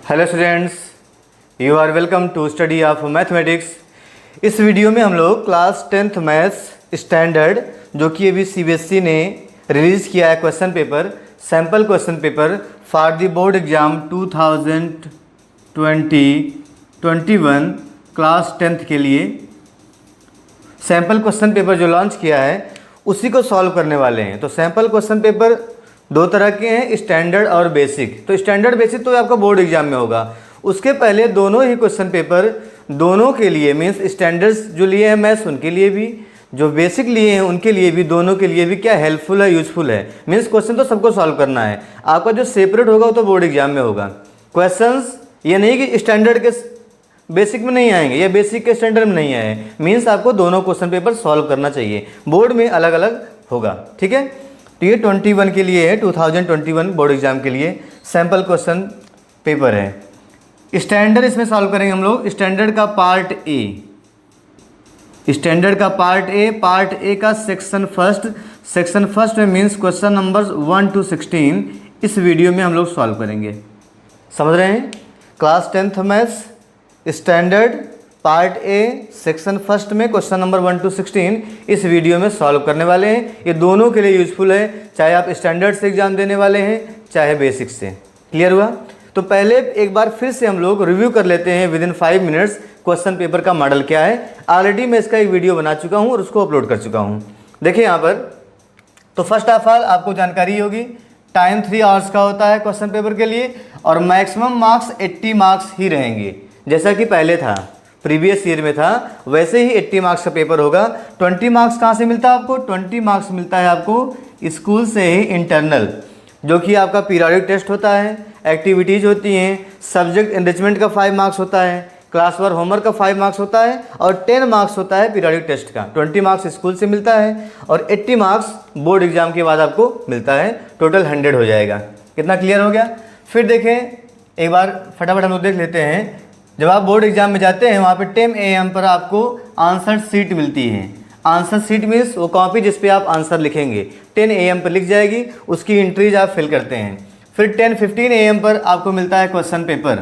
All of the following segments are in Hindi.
Hello students, you are welcome to study of mathematics. इस वीडियो में हम लोग क्लास 10th मैथ्स स्टैंडर्ड जो कि अभी सीबीएसई ने रिलीज़ किया है question paper, sample question paper for the board exam 2020-21 class 10th के लिए सैम्पल क्वेश्चन पेपर जो लॉन्च किया है उसी को सॉल्व करने वाले हैं। तो सैम्पल क्वेश्चन पेपर दो तरह के हैं, स्टैंडर्ड और बेसिक। तो स्टैंडर्ड बेसिक तो आपका बोर्ड एग्जाम में होगा, उसके पहले दोनों ही क्वेश्चन पेपर दोनों के लिए मीन्स स्टैंडर्ड्स जो लिए हैं मैथ्स उनके लिए भी, जो बेसिक लिए हैं उनके लिए भी, दोनों के लिए भी क्या हेल्पफुल है, यूजफुल है। मीन्स क्वेश्चन तो सबको सॉल्व करना है, आपका जो सेपरेट होगा वो तो बोर्ड एग्जाम में होगा। क्वेश्चंस ये नहीं कि स्टैंडर्ड के बेसिक में नहीं आएंगे या बेसिक के स्टैंडर्ड में नहीं आए, मीन्स आपको दोनों क्वेश्चन पेपर सॉल्व करना चाहिए, बोर्ड में अलग अलग होगा। ठीक है, तो ये 21 के लिए है, 2021 बोर्ड एग्जाम के लिए सैम्पल क्वेश्चन पेपर है। स्टैंडर्ड इसमें सॉल्व करेंगे हम लोग। स्टैंडर्ड का पार्ट ए, स्टैंडर्ड का पार्ट ए का सेक्शन फर्स्ट में मीन्स क्वेश्चन नंबर 1 to 16 इस वीडियो में हम लोग सॉल्व करेंगे। समझ रहे हैं? Class 10th maths standard part A section first में क्वेश्चन नंबर 1 to 16 इस वीडियो में सॉल्व करने वाले हैं। ये दोनों के लिए यूजफुल है, चाहे आप स्टैंडर्ड से एग्जाम देने वाले हैं चाहे बेसिक से। क्लियर हुआ? तो पहले एक बार फिर से हम लोग रिव्यू कर लेते हैं with in 5 minutes question paper का मॉडल क्या है। ऑलरेडी मैं इसका एक वीडियो बना चुका हूँ और उसको अपलोड कर चुका हूँ। देखिए यहाँ पर, तो फर्स्ट ऑफ ऑल आपको जानकारी होगी टाइम 3 आवर्स का होता है क्वेश्चन पेपर के लिए और मैक्सिमम मार्क्स 80 मार्क्स ही रहेंगे। जैसा कि पहले था, प्रीवियस ईयर में था, वैसे ही 80 मार्क्स का पेपर होगा। 20 मार्क्स कहाँ से मिलता है आपको? 20 मार्क्स मिलता है आपको स्कूल से ही इंटरनल, जो कि आपका पीरियडिक टेस्ट होता है, एक्टिविटीज़ होती हैं, सब्जेक्ट एनरिचमेंट का 5 मार्क्स होता है, क्लास वर्क होमवर्क का 5 मार्क्स होता है और 10 मार्क्स होता है पीरियडिक टेस्ट का। 20 मार्क्स स्कूल से मिलता है और 80 मार्क्स बोर्ड एग्जाम के बाद आपको मिलता है। टोटल 100 हो जाएगा। कितना क्लियर हो गया? फिर देखें एक बार फटाफट हम लोग देख लेते हैं। जब आप बोर्ड एग्जाम में जाते हैं वहाँ पे 10 AM पर आपको आंसर शीट मिलती है। आंसर शीट मीन्स वो कॉपी जिस पे आप आंसर लिखेंगे, 10 AM पर लिख जाएगी, उसकी एंट्रीज आप फिल करते हैं। फिर 10-15 AM पर आपको मिलता है क्वेश्चन पेपर।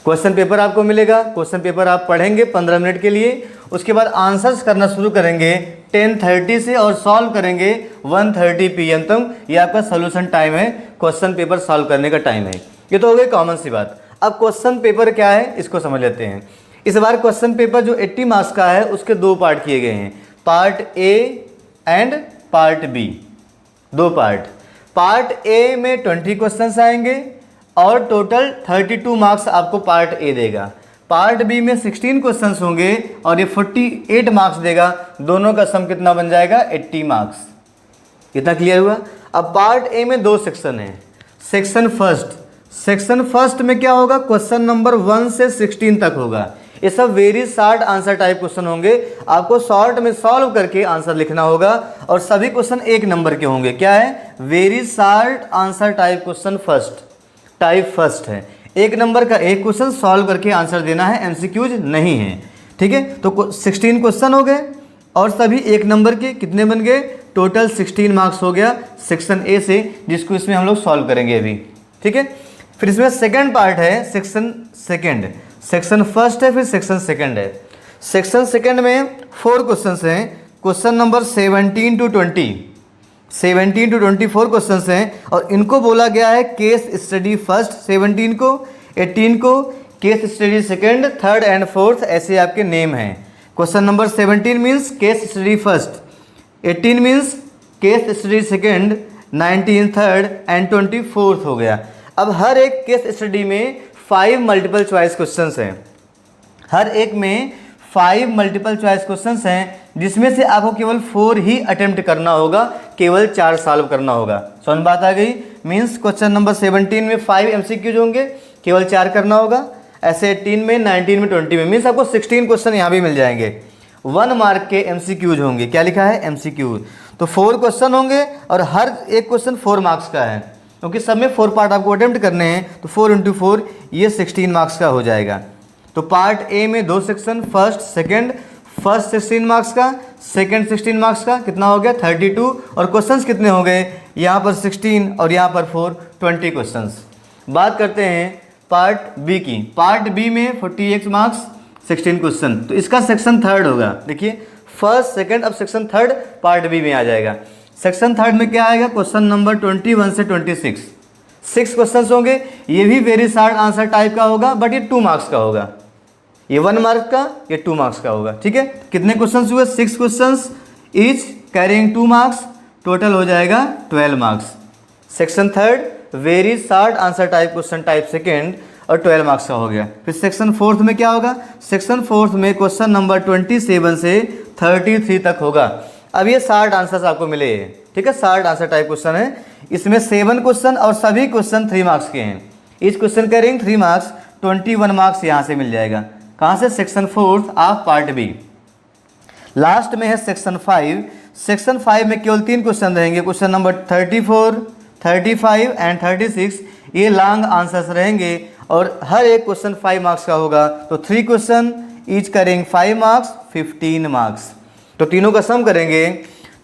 क्वेश्चन पेपर आपको मिलेगा, क्वेश्चन पेपर आप पढ़ेंगे 15 मिनट के लिए, उसके बाद आंसर्स करना शुरू करेंगे 10:30 से और सॉल्व करेंगे 1:30 PM तक। ये आपका सोल्यूशन टाइम है, क्वेश्चन पेपर सॉल्व करने का टाइम है। ये तो हो गई कॉमन सी बात। अब क्वेश्चन पेपर क्या है इसको समझ लेते हैं। इस बार क्वेश्चन पेपर जो 80 मार्क्स का है उसके दो पार्ट किए गए हैं, part A and part B. दो पार्ट। पार्ट ए में 20 क्वेश्चंस आएंगे और टोटल 32 मार्क्स आपको पार्ट ए देगा। पार्ट बी में 16 क्वेश्चंस होंगे और ये 48 मार्क्स देगा। दोनों का सम कितना बन जाएगा? 80 मार्क्स। कितना क्लियर हुआ? अब पार्ट ए में 2 सेक्शन है। सेक्शन फर्स्ट में क्या होगा? क्वेश्चन नंबर 1 से 16 तक होगा। ये सब very short answer type question होंगे, आपको शॉर्ट में सॉल्व करके आंसर लिखना होगा और सभी क्वेश्चन 1 नंबर के होंगे। क्या है? Very short answer type question first है। 1 नंबर का एक क्वेश्चन सॉल्व करके आंसर देना है, एमसीक्यूज नहीं है। ठीक है, तो 16 क्वेश्चन हो गए और सभी 1 नंबर के। कितने बन गए? टोटल 16 मार्क्स हो गया सेक्शन ए से, जिसको इसमें हम लोग सॉल्व करेंगे अभी। ठीक है, फिर इसमें सेकंड पार्ट है सेक्शन सेकंड। सेक्शन फर्स्ट है, फिर सेक्शन सेकंड है। सेक्शन सेकंड में 4 क्वेश्चंस हैं। क्वेश्चन नंबर 17 to 24 क्वेश्चंस हैं और इनको बोला गया है केस स्टडी फर्स्ट 17 को, 18 को case study second, third and fourth, ऐसे आपके नेम हैं। Question number 17 means case study first, 18 means case study second, 19 third and 24 हो गया। अब हर एक केस स्टडी में 5 मल्टीपल चॉइस क्वेश्चंस हैं। हर एक में 5 मल्टीपल चॉइस क्वेश्चंस हैं, जिसमें से आपको केवल 4 ही अटेम्प्ट करना होगा, केवल 4 सॉल्व करना होगा। समझ बात आ गई? मीन्स क्वेश्चन नंबर 17 में 5 MCQs होंगे, केवल 4 करना होगा। ऐसे 18 में, 19 में, 20 में, मीन्स आपको 16 क्वेश्चन यहाँ भी मिल जाएंगे। 1 मार्क के MCQs होंगे। क्या लिखा है? MCQ। तो 4 क्वेश्चन होंगे और हर एक क्वेश्चन 4 मार्क्स का है, क्योंकि सब में 4 पार्ट आपको अटेम्प्ट करने हैं। तो 4 × 4 ये 16 मार्क्स का हो जाएगा। तो पार्ट ए में 2 सेक्शन, फर्स्ट 16 मार्क्स का, सेकंड 16 मार्क्स का। कितना हो गया? 32। और क्वेश्चंस कितने हो गए? यहाँ पर 16 और यहाँ पर 4, 20 क्वेश्चंस। बात करते हैं पार्ट बी की। पार्ट बी में 48 मार्क्स 16 क्वेश्चन, तो इसका सेक्शन थर्ड होगा। देखिए फर्स्ट सेकंड, अब सेक्शन थर्ड पार्ट बी में आ जाएगा। सेक्शन थर्ड में क्या आएगा, क्वेश्चन नंबर 21 से 26, 6 क्वेश्चन होंगे। ये भी वेरी शॉर्ट आंसर टाइप का होगा, बट ये 2 मार्क्स का होगा। ये 1 मार्क का, ये 2 मार्क्स का होगा। ठीक है, कितने क्वेश्चन हुए, 6 question each carrying 2 marks, total हो जाएगा 12 marks. Section third very short answer type question type second और 12 मार्क्स का हो गया। फिर सेक्शन फोर्थ में क्या होगा, सेक्शन फोर्थ में क्वेश्चन नंबर 27 से 33 तक होगा। अब ये 60 आंसर्स आपको मिले हैं। ठीक है, 60 आंसर टाइप क्वेश्चन है। इसमें 7 क्वेश्चन और सभी क्वेश्चन 3 मार्क्स के हैं। इस क्वेश्चन का रेंज 3 मार्क्स, 21 मार्क्स यहाँ से मिल जाएगा। कहाँ से, section fourth of part B. Last में है सेक्शन 5। सेक्शन 5 में केवल 3 क्वेश्चन रहेंगे, क्वेश्चन नंबर 34, 35 एंड 36। ये लॉन्ग आंसर्स रहेंगे और हर एक क्वेश्चन 5 मार्क्स का होगा। तो 3 क्वेश्चन ईच करेंगे 5 मार्क्स, 15 मार्क्स। तो तीनों का सम करेंगे,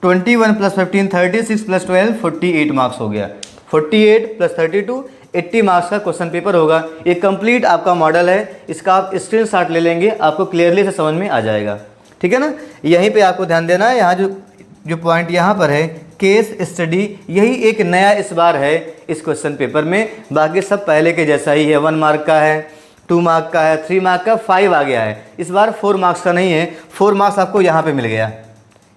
21 + 15 36 + 12 48 मार्क्स हो गया। 48 + 32 80 मार्क्स का क्वेश्चन पेपर होगा। ये कंप्लीट आपका मॉडल है, इसका आप स्क्रीनशॉट ले लेंगे, आपको क्लियरली से समझ में आ जाएगा। ठीक है ना, यहीं पे आपको ध्यान देना है। यहाँ जो पॉइंट यहाँ पर है, केस स्टडी, यही एक नया इस बार है इस क्वेश्चन पेपर में। बाकी सब पहले के जैसा ही है, 1 मार्क का है, 2 मार्क का है, 3 मार्क का, 5 आ गया है। इस बार 4 मार्क्स का नहीं है। 4 मार्क्स आपको यहाँ पे मिल गया।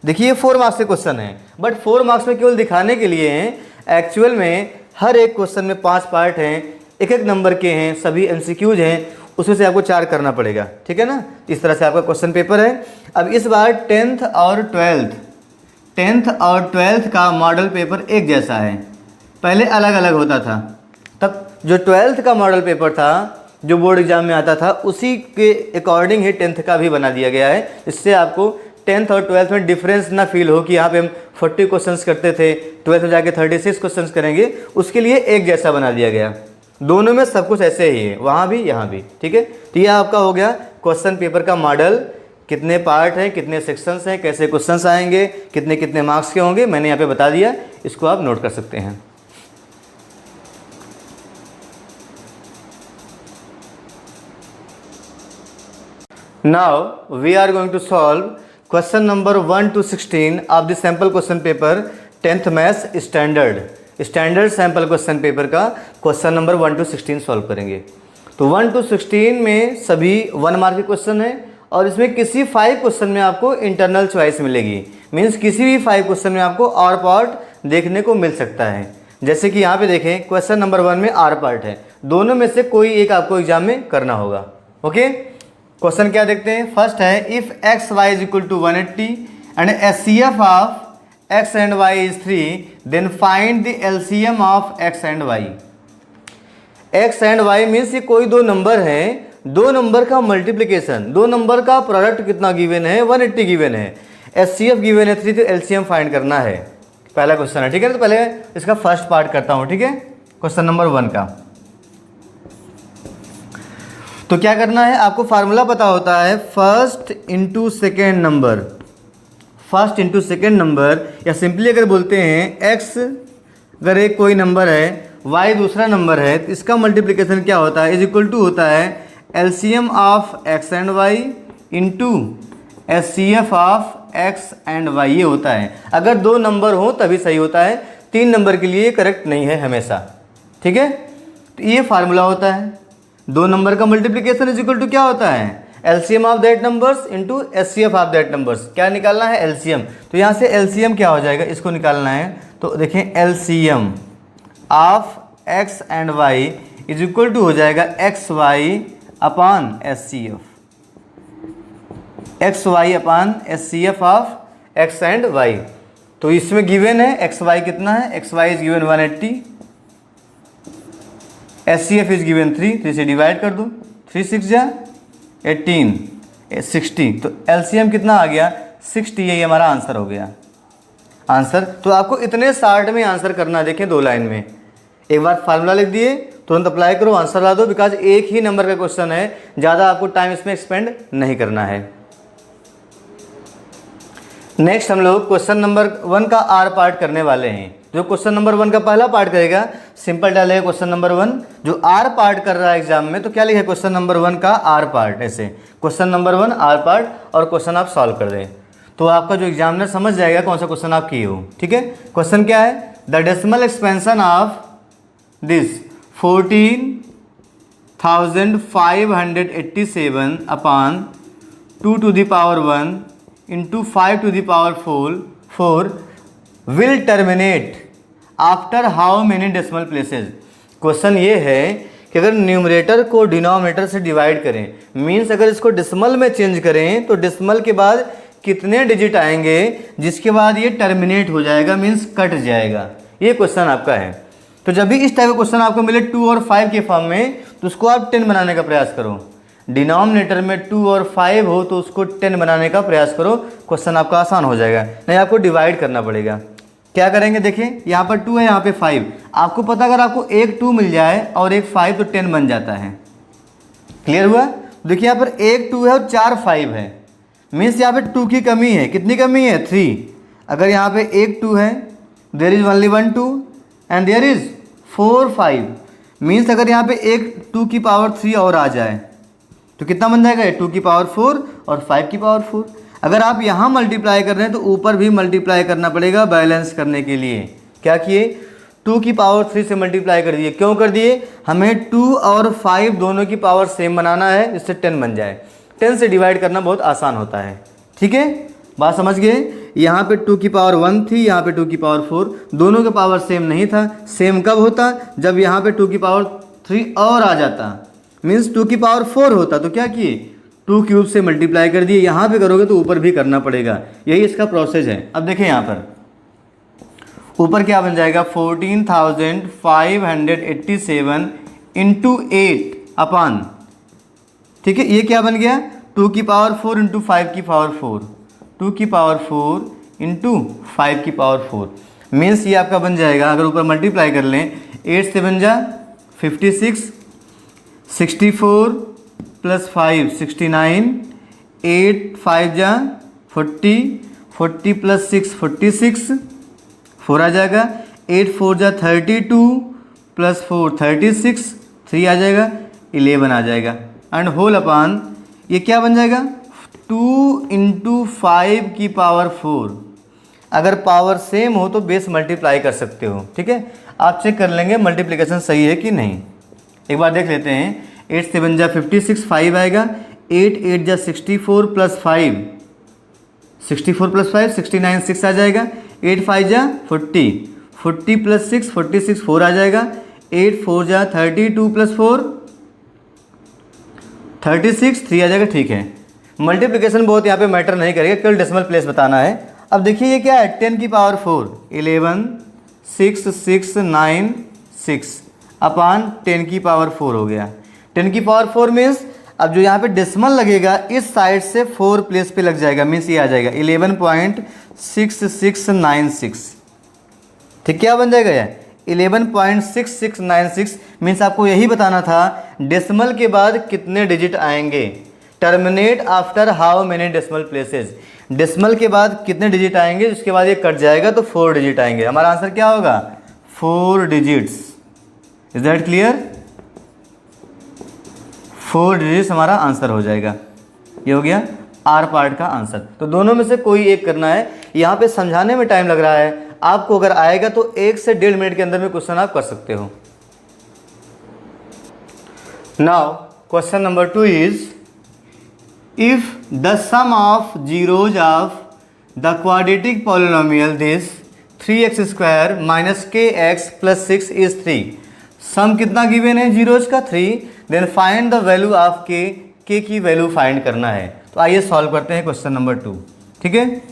देखिए 4 मार्क्स के क्वेश्चन है, बट 4 मार्क्स में केवल दिखाने के लिए हैं। एक्चुअल में हर एक क्वेश्चन में 5 पार्ट हैं, एक एक नंबर के हैं, सभी MCQs हैं, उसमें से आपको 4 करना पड़ेगा। ठीक है ना, इस तरह से आपका क्वेश्चन पेपर है। अब इस बार 10th और 12th का मॉडल पेपर एक जैसा है। पहले अलग अलग होता था, तब जो 12th का मॉडल पेपर था जो बोर्ड एग्जाम में आता था, उसी के अकॉर्डिंग ही 10th का भी बना दिया गया है। इससे आपको 10th और 12th में डिफरेंस ना फील हो कि यहाँ पे हम 40 क्वेश्चंस करते थे, 12th में जाके 36 क्वेश्चंस करेंगे, उसके लिए एक जैसा बना दिया गया। दोनों में सब कुछ ऐसे ही है, वहाँ भी यहाँ भी। ठीक है, तो यह आपका हो गया क्वेश्चन पेपर का मॉडल। कितने पार्ट हैं, कितने सेक्शंस हैं, कैसे क्वेश्चंस आएंगे, कितने कितने मार्क्स के होंगे, मैंने यहाँ पे बता दिया। इसको आप नोट कर सकते हैं। Now we are going to solve question number 1 to 16 of the sample question paper 10th Maths standard sample question paper का क्वेश्चन नंबर 1 to 16 सॉल्व करेंगे। तो 1 to 16 में सभी 1 मार्क के क्वेश्चन है और इसमें किसी 5 क्वेश्चन में आपको इंटरनल चॉइस मिलेगी। मीन्स किसी भी 5 क्वेश्चन में आपको और पार्ट देखने को मिल सकता है। जैसे कि यहाँ पे देखें, क्वेश्चन नंबर 1 में आर पार्ट है, दोनों में से कोई एक आपको एग्जाम में करना होगा। ओके, क्वेश्चन क्या देखते हैं। फर्स्ट है, if x y is equal to 180 and HCF of x and y is 3, then find the LCM of x and y। x and y means ये कोई दो नंबर हैं, दो नंबर का मल्टीप्लिकेशन, दो नंबर का प्रोडक्ट कितना गिवन है, 180 गिवन है, HCF गिवन है 3, तो LCM फाइंड करना है। पहला क्वेश्चन है। ठीक है, तो पहले इसका फर्स्ट पार्ट करता हूँ। ठीक है, क्वेश्चन नंबर 1 का। तो क्या करना है, आपको फार्मूला पता होता है, first into second number, first into second number, या सिंपली अगर बोलते हैं x अगर एक कोई नंबर है, y दूसरा नंबर है, तो इसका मल्टीप्लिकेशन क्या होता है, इज इक्वल टू होता है LCM of x and y into HCF of x and y, ये होता है। अगर दो नंबर हो तभी सही होता है, 3 नंबर के लिए करेक्ट नहीं है हमेशा। ठीक है, तो ये फार्मूला होता है। दो नंबर का मल्टीप्लिकेशन इज इक्वल टू क्या होता है, LCM of that numbers into HCF of that numbers. क्या निकालना है, LCM। तो यहाँ से LCM क्या हो जाएगा, इसको निकालना है। तो देखें, LCM of x and y is equal to हो जाएगा XY upon HCF, XY upon HCF of x and y। तो इसमें गिवन है XY कितना है, XY is given 180, HCF is given 3 से डिवाइड कर दो, 3 6 जा 18 60, तो LCM कितना आ गया 60, यही हमारा आंसर हो गया। आंसर तो आपको इतने शार्ट में आंसर करना, देखें 2 लाइन में। एक बार फार्मूला लिख दिए, तुरंत अप्लाई करो, आंसर ला दो, बिकॉज एक ही नंबर का क्वेश्चन है, ज़्यादा आपको टाइम इसमें एक्सपेंड नहीं करना है। नेक्स्ट हम लोग क्वेश्चन नंबर 1 का आर पार्ट करने वाले हैं। जो क्वेश्चन नंबर 1 का पहला पार्ट करेगा सिंपल डालेगा क्वेश्चन नंबर 1, जो आर पार्ट कर रहा है एग्जाम में तो क्या लिखे क्वेश्चन नंबर 1 का आर पार्ट, ऐसे क्वेश्चन नंबर 1 आर पार्ट और क्वेश्चन आप सॉल्व कर दें तो आपका जो एग्जामिनर समझ जाएगा कौन सा क्वेश्चन आप किए हो। ठीक है, क्वेश्चन क्या है, the decimal expansion of this 14,587 upon 2 to the power 1 into 5 to the power 4 will terminate after how many decimal places। Question ये है कि अगर न्यूमरेटर को डिनोमिनेटर से डिवाइड करें, मीन्स अगर इसको डेसिमल में चेंज करें तो डेसिमल के बाद कितने डिजिट आएंगे जिसके बाद ये टर्मिनेट हो जाएगा, मीन्स कट जाएगा। ये क्वेश्चन आपका है। तो जब भी इस टाइप का क्वेश्चन आपको मिले 2 और 5 के फॉर्म में तो उसको आप 10 बनाने का प्रयास करो। डिनोमिनेटर में 2 और 5 हो तो उसको 10 बनाने का प्रयास करो, क्वेश्चन आपका आसान हो जाएगा। नहीं आपको डिवाइड करना पड़ेगा। क्या करेंगे, देखिए यहाँ पर 2 है, यहाँ पे 5। आपको पता अगर आपको एक 2 मिल जाए और एक 5 तो 10 बन जाता है। क्लियर हुआ? देखिए यहाँ पर एक 2 है और 4 5 है, मीन्स यहाँ पे 2 की कमी है। कितनी कमी है? 3। अगर यहाँ पे एक 2 है, there is only 1 2 and there is 4 5, means अगर यहाँ पे एक 2 की पावर 3 और आ जाए तो कितना बन जाएगा? 2 की पावर 4 और 5 की पावर 4। अगर आप यहाँ मल्टीप्लाई कर रहे हैं तो ऊपर भी मल्टीप्लाई करना पड़ेगा बैलेंस करने के लिए। क्या किए? 2 की पावर 3 से मल्टीप्लाई कर दिए। क्यों कर दिए? हमें 2 और 5 दोनों की पावर सेम बनाना है, जिससे 10 बन जाए। 10 से डिवाइड करना बहुत आसान होता है। ठीक है, बात समझ गए? यहाँ पे 2 की पावर 1 थी, यहाँ पे 2 की पावर 4, दोनों का पावर सेम नहीं था। सेम कब होता? जब यहाँ पे 2 की पावर 3 और आ जाता, मीन्स 2 की पावर 4 होता। तो क्या किए? 2 क्यूब से मल्टीप्लाई कर दिए। यहाँ पे करोगे तो ऊपर भी करना पड़ेगा, यही इसका प्रोसेस है। अब देखें यहाँ पर ऊपर क्या बन जाएगा? 14,587 इंटू 8 अपॉन, ठीक है, ये क्या बन गया? 2 की पावर 4 इंटू 5 की पावर 4, 2 की पावर 4 इंटू 5 की पावर 4, मीन्स ये आपका बन जाएगा। अगर ऊपर मल्टीप्लाई कर लें, 8 से बन जा 56, 64 प्लस 5 69, 8 5 जा 40, 40 प्लस 6 46, 4 आ जाएगा। 8 4 जा 32 प्लस 4 36, 3 आ जाएगा, 11 आ जाएगा। एंड होल अपॉन ये क्या बन जाएगा? 2 इंटू 5 की पावर 4। अगर पावर सेम हो तो बेस मल्टीप्लाई कर सकते हो। ठीक है, आप चेक कर लेंगे मल्टीप्लिकेशन सही है कि नहीं। एक बार देख लेते हैं। 8 से बन जा 56, 5 आएगा। 8 8 जा 64 प्लस 5, 64 प्लस 5 69, 6 आ जाएगा। 8 5 जा 40, 40 प्लस 6 46, 4 आ जाएगा। 8 4 जा 32 प्लस 4 36, 3 आ जाएगा। ठीक है, मल्टीप्लिकेशन बहुत यहाँ पे मैटर नहीं करेगा, केवल डेसिमल प्लेस बताना है। अब देखिए ये क्या है? 10 की पावर 4, 11 6 6 9 6 अपॉन 10 की पावर 4 हो गया। 10 की पावर 4 मीन्स अब जो यहाँ पे डेसिमल लगेगा इस साइड से 4 प्लेस पे लग जाएगा, मीन्स ये आ जाएगा 11.6696। ठीक, क्या बन जाएगा ये? 11.6696, मीन्स आपको यही बताना था डेसिमल के बाद कितने डिजिट आएंगे। Terminate after how many decimal places, decimal के बाद कितने डिजिट आएंगे, उसके बाद ये कट जाएगा तो 4 डिजिट आएंगे। हमारा आंसर क्या होगा? 4 digits. Is that clear? 4 digits हमारा आंसर हो जाएगा। ये हो गया आर पार्ट का आंसर। तो दोनों में से कोई एक करना है। यहाँ पे समझाने में टाइम लग रहा है, आपको अगर आएगा तो 1 से 1.5 मिनट के अंदर में क्वेश्चन आप कर सकते हो। Now question number 2 is if the sum of zeros of the quadratic polynomial this 3x square minus kx plus 6 is 3। Sum कितना गिवन है जीरोज का? 3। Then find the value of k की वैल्यू फाइंड करना है। तो आइए सॉल्व करते हैं क्वेश्चन नंबर 2। ठीक है,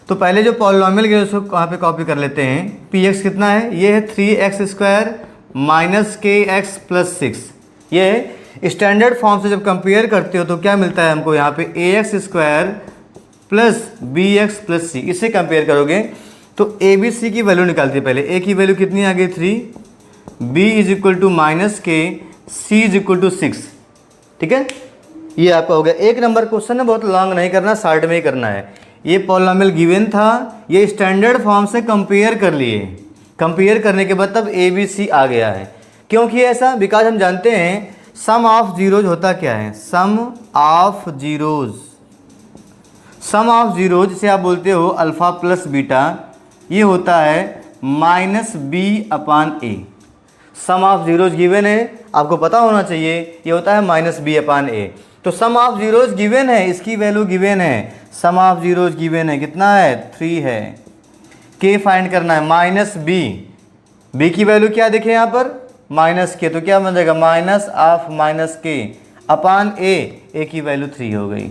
तो पहले जो पॉलिनोमियल है उसको वहाँ पे कॉपी कर लेते हैं। पी एक्स कितना है? ये है 3x square minus kx plus 6। ये है स्टैंडर्ड फॉर्म से जब कंपेयर करते हो तो क्या मिलता है हमको? यहाँ पे ax square plus bx plus c, इससे कंपेयर करोगे तो a b c की वैल्यू निकालती है। पहले a की वैल्यू कितनी आ गई? 3, b is equal to minus k, c is equal to 6। ठीक है, ये आपका हो गया। एक नंबर क्वेश्चन है, बहुत लॉन्ग नहीं करना, शॉर्ट में ही करना है। ये पॉलिनोमियल गिवन था, ये स्टैंडर्ड फॉर्म से कंपेयर कर लिए। कंपेयर करने के बाद तब ए बी सी आ गया है। क्योंकि ऐसा, बिकॉज हम जानते हैं सम ऑफ जीरोज होता क्या है, sum of zeros, sum of zero जिसे आप बोलते हो अल्फ़ा प्लस बीटा, ये होता है minus b upon a. Sum of zeros given है, आपको पता होना चाहिए, ये होता है माइनस बी अपान ए। तो सम ऑफ जीरोज गिवन है, इसकी वैल्यू गिवन है, सम ऑफ जीरोज गिवन है, कितना है 3 है। के फाइंड करना है माइनस बी, बी की वैल्यू क्या देखें यहाँ पर माइनस के, तो क्या बन जाएगा माइनस ऑफ माइनस के अपान ए की वैल्यू 3 हो गई।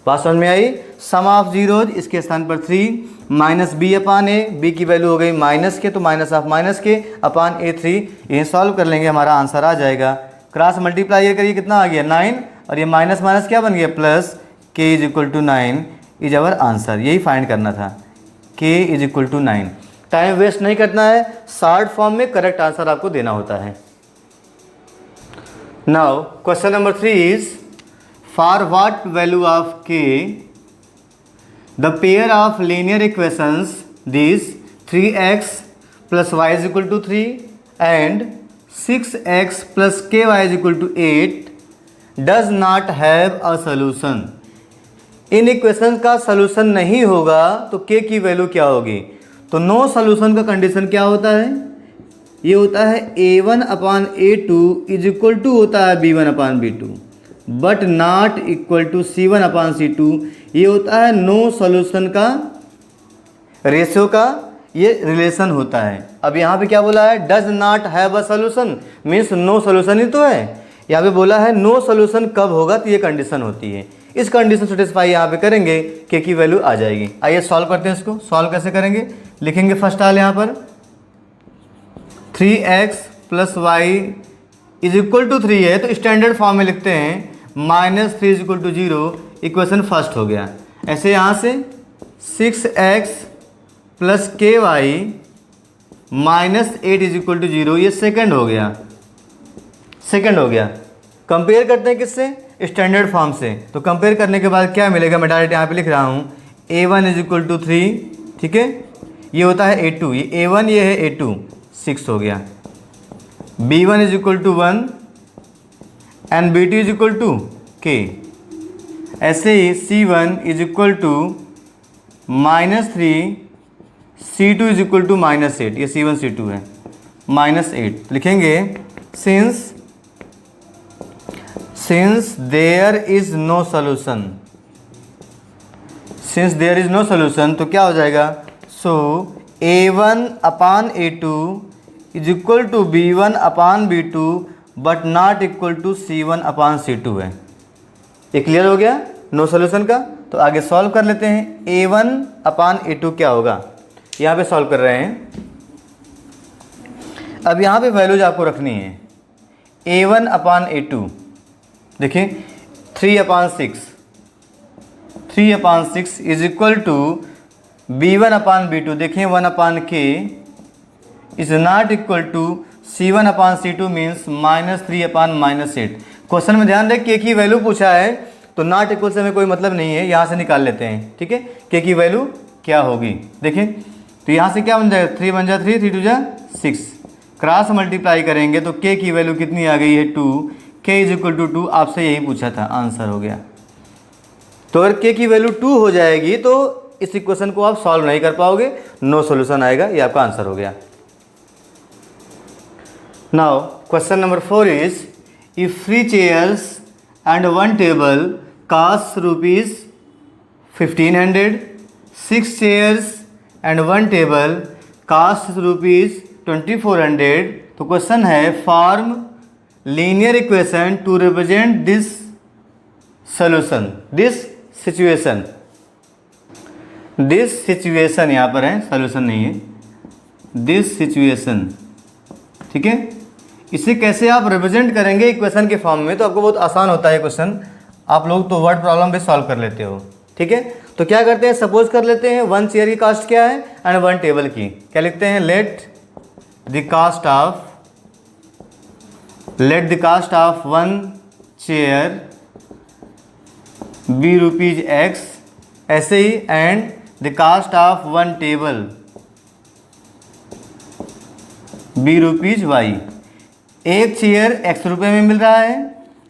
बात समझ में आई। सम ऑफ जीरोज इसके स्थान पर 3 माइनस बी अपान ए, बी की वैल्यू हो गई माइनस के, तो माइनस ऑफ माइनस के अपान ए 3। ये सॉल्व कर लेंगे, हमारा आंसर आ जाएगा। क्रॉस मल्टीप्लाई ये करिए, कितना आ गया 9, और ये माइनस माइनस क्या बन गया plus, k is equal to 9 is our answer. यही फाइंड करना था, k is equal to 9। Time waste नहीं करना है, शॉर्ट फॉर्म में करेक्ट आंसर आपको देना होता है। Now question number 3 is for what value of k the pair of linear equations this 3x plus y is equal to 3 and 6x plus k y is equal to 8 does not have a solution. In equation का सोल्यूशन नहीं होगा तो के की वैल्यू क्या होगी। तो नो सोल्यूशन का कंडीशन क्या होता है, ये होता है a1 upon a2 is equal to होता है b1 upon b2 but not equal to c1 upon c2। ये होता है नो सोल्यूशन का रेशियो का ये रिलेशन होता है। अब यहाँ पे क्या बोला है, does not have a solution, means no solution ही तो है। यहाँ पे बोला है नो सोल्यूशन कब होगा, तो ये कंडीशन होती है। इस कंडीशन सेटिस्फाई यहाँ पे करेंगे, के की वैल्यू आ जाएगी। आइए सॉल्व करते हैं इसको। सॉल्व कैसे करेंगे, लिखेंगे फर्स्ट हाल यहाँ पर 3x plus y is equal to 3 है, तो स्टैंडर्ड फॉर्म में लिखते हैं minus 3 is equal to 0, equation first हो गया। ऐसे यहाँ से 6x plus k y minus 8 is equal to 0, ये सेकंड हो गया, सेकंड हो गया। कंपेयर करते हैं किससे, स्टैंडर्ड फॉर्म से। तो कंपेयर करने के बाद क्या मिलेगा, मैं डायरेक्ट यहाँ पे लिख रहा हूँ a1 इज इक्वल टू 3, ठीक है, ये होता है a2, ये a1 ये है a2, 6 हो गया। b1 is equal to 1 and b2 is equal to k। ऐसे ही c1 is equal to -3, c2 is equal to -8, ये c1 c2 है, -8 लिखेंगे। Since there is no solution, since there is no solution तो क्या हो जाएगा, so a1 upon a2 is equal to b1 upon b2 but not equal to c1 upon c2 है। ये क्लियर हो गया नो सोल्यूशन का। तो आगे सॉल्व कर लेते हैं। a1 अपान a2 क्या होगा, यहाँ पे सॉल्व कर रहे हैं। अब यहाँ पे वैल्यूज आपको रखनी है। a1 अपान a2 देखिए 3 upon 6 is equal to b1 upon b2, देखें 1 upon k is not equal to c1 upon c2 means -3 upon -8। Question में ध्यान दें, के की वैल्यू पूछा है तो नॉट इक्वल से हमें कोई मतलब नहीं है, यहाँ से निकाल लेते हैं, ठीक है। के की वैल्यू क्या होगी देखें, तो यहाँ से क्या बन जाएगा, 3 बन जा 3, 3 2 जा 6, क्रॉस मल्टीप्लाई करेंगे तो के की वैल्यू कितनी आ गई है 2, के इज इक्वल टू 2। आपसे यही पूछा था, आंसर हो गया। तो अगर के की वैल्यू 2 हो जाएगी तो इस इक्वेशन को आप सॉल्व नहीं कर पाओगे, नो सॉल्यूशन आएगा, ये आपका आंसर हो गया। Now question number 4 is if 3 chairs and 1 table cost rupees 1500, 6 chairs and 1 table cost rupees 2400। तो क्वेश्चन है form linear equation two represent this solution, this situation, this situation यहाँ पर है, सोल्यूशन नहीं है, दिस सिचुएशन, ठीक है। इसे कैसे आप रिप्रेजेंट करेंगे इक्वेशन के फॉर्म में, तो आपको बहुत आसान होता है क्वेश्चन, आप लोग तो वर्ड प्रॉब्लम भी सॉल्व कर लेते हो, ठीक है। तो क्या करते हैं, सपोज कर लेते हैं 1 चेयर की कास्ट क्या है एंड 1 टेबल की, क्या लिखते हैं, let the cost of 1 chair be rupees x, ऐसे ही and the cost of 1 table be rupees y. एक चेयर एक्स रुपये में मिल रहा है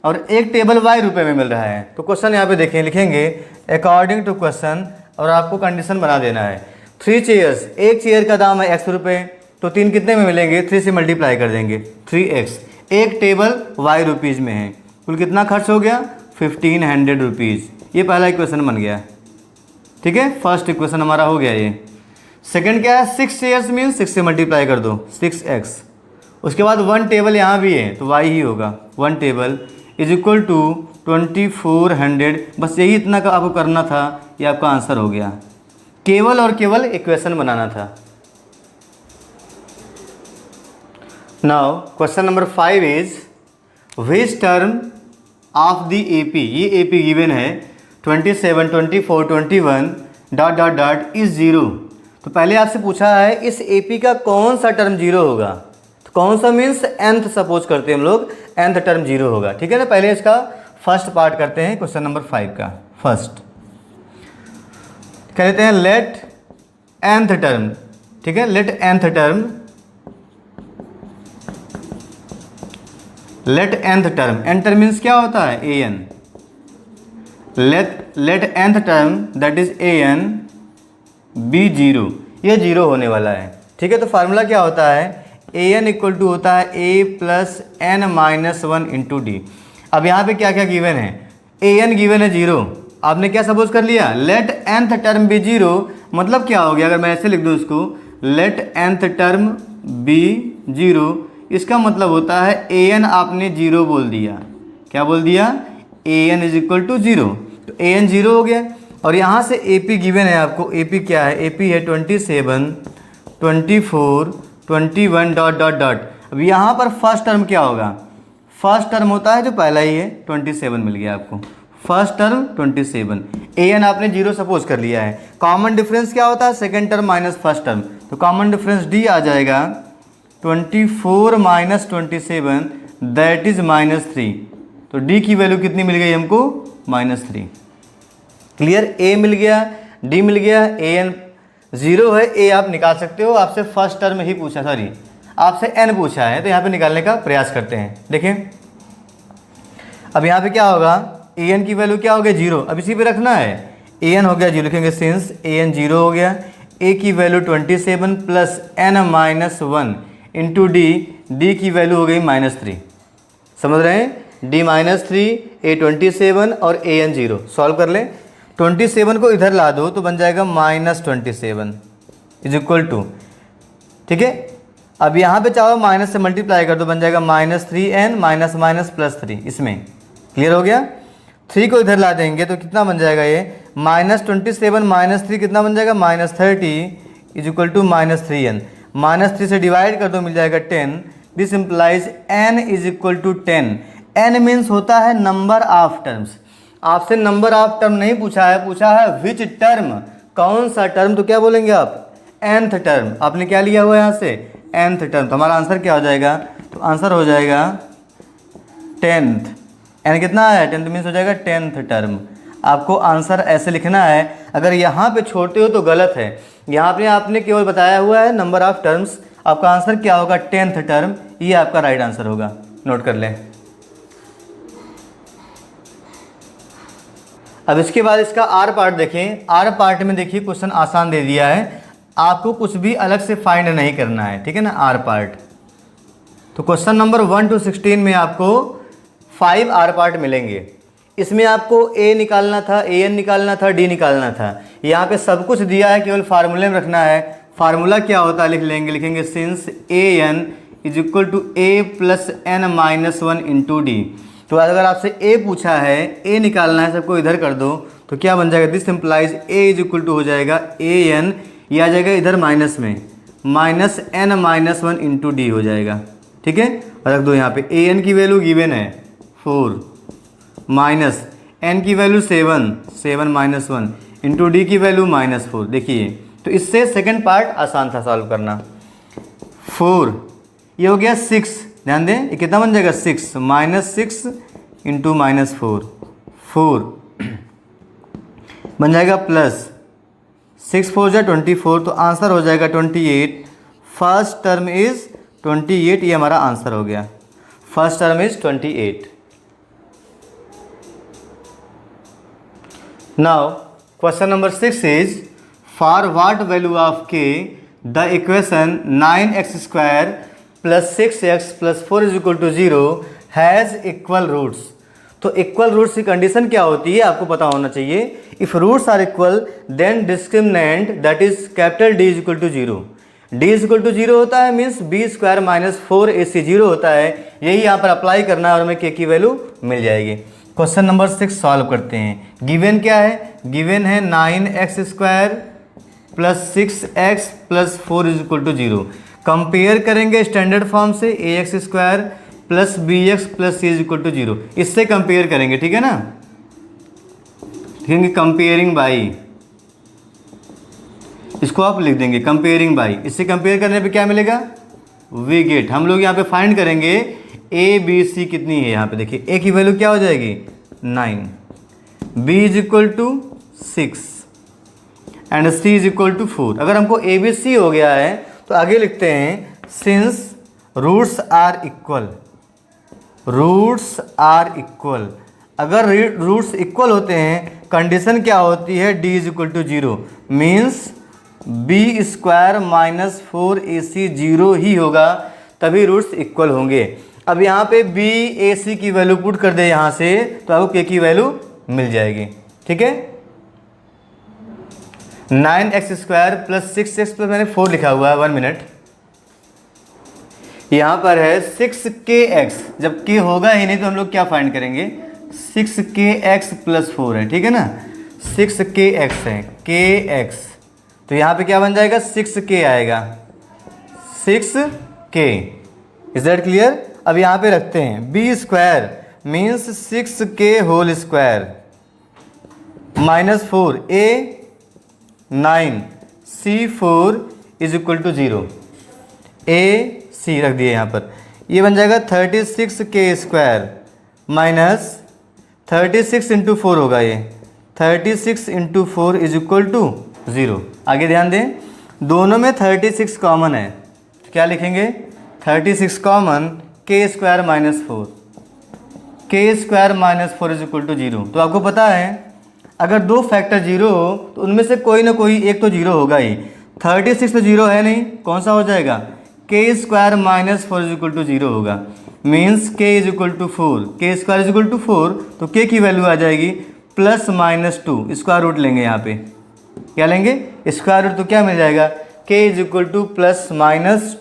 और एक टेबल वाई रुपये में मिल रहा है। तो क्वेश्चन यहाँ पे देखें, लिखेंगे अकॉर्डिंग टू क्वेश्चन और आपको कंडीशन बना देना है। 3 चेयर्स, एक चेयर का दाम है एक्स रुपये, तो 3 कितने में मिलेंगे, 3 से मल्टीप्लाई कर देंगे 3x। एक टेबल वाई रुपीज़ में है, कुल कितना खर्च हो गया 1500 रुपीज़। ये पहला इक्वेशन बन गया, ठीक है, फर्स्ट इक्वेशन हमारा हो गया ये। सेकंड क्या है, 6 चेयर्स मीन 6 से मल्टीप्लाई कर दो 6x। उसके बाद 1 टेबल यहाँ भी है तो y ही होगा, 1 टेबल इज इक्वल टू 2400। बस यही इतना का आपको करना था, ये आपका आंसर हो गया। केवल और केवल इक्वेशन बनाना था। Now question number 5 is which term of the AP, ये AP गिवन है 27, 24, 21 डॉट डॉट डॉट इज 0। तो पहले आपसे पूछा है इस AP का कौन सा टर्म 0 होगा। तो कौन सा मीन्स nth, सपोज करते हैं हम लोग nth टर्म 0 होगा, ठीक है ना। पहले इसका फर्स्ट पार्ट करते हैं क्वेश्चन नंबर 5 का। फर्स्ट कह लेते हैं लेट nth टर्म, ठीक है, let nth term, let nth term, n term means क्या होता है an, let nth term that is an be 0, ये 0 होने वाला है, ठीक है। तो फार्मूला क्या होता है, an इक्वल टू होता है a plus n minus 1 into D. अब यहाँ पे क्या क्या गिवन है, an गिवन है 0, आपने क्या सपोज कर लिया, लेट nth टर्म बी 0, मतलब क्या हो गया, अगर मैं ऐसे लिख दूँ इसको, लेट nth टर्म बी 0, इसका मतलब होता है an आपने 0 बोल दिया। क्या बोल दिया, an इज इक्वल टू 0, तो an 0 हो गया। और यहाँ से AP गिवन है आपको, AP क्या है, AP है 27, 24, 21 डॉट डॉट डॉट। अब यहाँ पर फर्स्ट टर्म क्या होगा, फर्स्ट टर्म होता है जो पहला ही है, 27 मिल गया आपको, फर्स्ट टर्म 27, an आपने 0 सपोज कर लिया है। कॉमन डिफरेंस क्या होता है, second term minus first term, तो कॉमन डिफरेंस d आ जाएगा 24 माइनस 27 दैट इज -3। तो d की वैल्यू कितनी मिल गई हमको, -3। क्लियर, a मिल गया, d मिल गया, an 0 है, a आप निकाल सकते हो। आपसे फर्स्ट टर्म ही पूछा, सॉरी आपसे n पूछा है, तो यहाँ पे निकालने का प्रयास करते हैं। देखें अब यहाँ पे क्या होगा, an की वैल्यू क्या हो गया 0, अब इसी पे रखना है, an हो गया 0, लिखेंगे सिंस an 0 हो गया, a की value 27 plus n minus 1 into D की वैल्यू हो गई -3। समझ रहे हैं, d -3, a 27 और an 0। सॉल्व कर लें, 27 को इधर ला दो तो बन जाएगा -27 इज इक्वल टू, ठीक है। अब यहाँ पे चाहो माइनस से मल्टीप्लाई कर दो, बन जाएगा -3n माइनस माइनस +3, इसमें क्लियर हो गया। 3 को इधर ला देंगे तो कितना बन जाएगा ये, -27 -3 कितना बन जाएगा, -30 इज इक्वल टू -3n। -3 से डिवाइड कर दो मिल जाएगा 10। This implies n is equal to 10। n means होता है नंबर ऑफ टर्म्स। आपसे नंबर ऑफ टर्म नहीं पूछा है, पूछा है विच टर्म, कौन सा टर्म, तो क्या बोलेंगे आप, nth टर्म। आपने क्या लिया हुआ है यहाँ से, nth टर्म, तो हमारा आंसर क्या हो जाएगा, तो आंसर हो जाएगा 10th। n कितना है, 10th मीन्स हो जाएगा 10th टर्म। आपको आंसर ऐसे लिखना है, अगर यहाँ पे छोड़ते हो तो गलत है। यहाँ पे आपने केवल बताया हुआ है नंबर ऑफ टर्म्स, आपका आंसर क्या होगा 10th टर्म, ये आपका राइट आंसर होगा, नोट कर लें। अब इसके बाद इसका आर पार्ट देखें। आर पार्ट में देखिए क्वेश्चन आसान दे दिया है, आपको कुछ भी अलग से फाइंड नहीं करना है, ठीक है ना। आर पार्ट, तो क्वेश्चन नंबर 1 to 16 में आपको 5 आर पार्ट मिलेंगे। इसमें आपको a निकालना था, an निकालना था, d निकालना था। यहाँ पे सब कुछ दिया है, केवल फार्मूले में रखना है। फार्मूला क्या होता है लिख लेंगे, लिखेंगे since an is equal to a plus n minus 1 into d. तो अगर आपसे a पूछा है, a निकालना है, सबको इधर कर दो तो क्या बन जाएगा, this implies a is equal to हो जाएगा an, ये आ जाएगा इधर माइनस में, minus n minus 1 into d हो जाएगा, ठीक है। रख दो यहाँ पे, an की वैल्यू गिवन है 4 माइनस n की वैल्यू 7 माइनस 1 इंटू डी की वैल्यू -4। देखिए तो इससे सेकंड पार्ट आसान था सॉल्व करना। 4 ये हो गया 6, ध्यान दें ये कितना बन जाएगा 6 माइनस 6 इंटू -4, 4 बन जाएगा प्लस 6 4 जा 24, तो आंसर हो जाएगा 28। फर्स्ट टर्म इज 28 ये हमारा आंसर हो गया। First term is 28। Now question number 6 is for what value of k the equation 9x² + 6x + 4 = 0 has equal roots. तो इक्वल रूट्स की कंडीशन क्या होती है आपको पता होना चाहिए। If roots are equal then discriminant that is capital D = 0। D = 0 होता है मीन्स b² - 4ac 0 होता है। यही यहाँ पर अप्लाई करना है और हमें k की वैल्यू मिल जाएगी। क्वेश्चन नंबर 6 सॉल्व करते हैं। गिवन क्या है? गिवन है 9x² + 6x + 4 = 0। कंपेयर करेंगे स्टैंडर्ड फॉर्म से ax² + bx + c = 0। इससे कंपेयर करेंगे, ठीक है ना। लिखेंगे कंपेयरिंग बाई, इसको आप लिख देंगे कंपेयरिंग बाई। इससे कंपेयर करने पे क्या मिलेगा? We get. हम लोग यहाँ पे फाइंड करेंगे a b c कितनी है। यहाँ पे देखिए a की वैल्यू क्या हो जाएगी 9, b = 6 एंड c = 4। अगर हमको a b c हो गया है तो आगे लिखते हैं since roots are equal. Roots are equal, अगर रूट्स इक्वल होते हैं कंडीशन क्या होती है? d = 0 मीन्स b² - 4ac 0 ही होगा, तभी रूट्स इक्वल होंगे। अब यहाँ पे b a c की वैल्यू पुट कर दे यहाँ से तो आपको k की वैल्यू मिल जाएगी, ठीक है। 9x² + 6x + मैंने 4 लिखा हुआ है, 1 मिनट। यहाँ पर है 6kx, जब k होगा ही नहीं तो हम लोग क्या फाइंड करेंगे? 6kx + 4 है, ठीक है ना। 6kx है, kx तो यहाँ पे क्या बन जाएगा? 6k आएगा, 6k। Is that clear? अब यहाँ पे रखते हैं b² means 6k whole square -4 a 9 c 4 = 0। a c रख दिए यहाँ पर, ये बन जाएगा 36k² माइनस 36 × 4 होगा, ये 36 × 4 = 0। आगे ध्यान दें, दोनों में 36 कॉमन है तो क्या लिखेंगे? 36 कॉमन k² - 4, k² - 4 = 0। तो आपको पता है अगर दो फैक्टर 0 हो तो उनमें से कोई ना कोई एक तो 0 होगा ही। 36 तो 0 है नहीं, कौन सा हो जाएगा? k² - 4 = 0 होगा मीन्स k = 4, k² = 4 तो k की वैल्यू आ जाएगी +-2। स्क्वायर रूट लेंगे यहाँ पे, क्या लेंगे? Square root. तो क्या मिल जाएगा? k =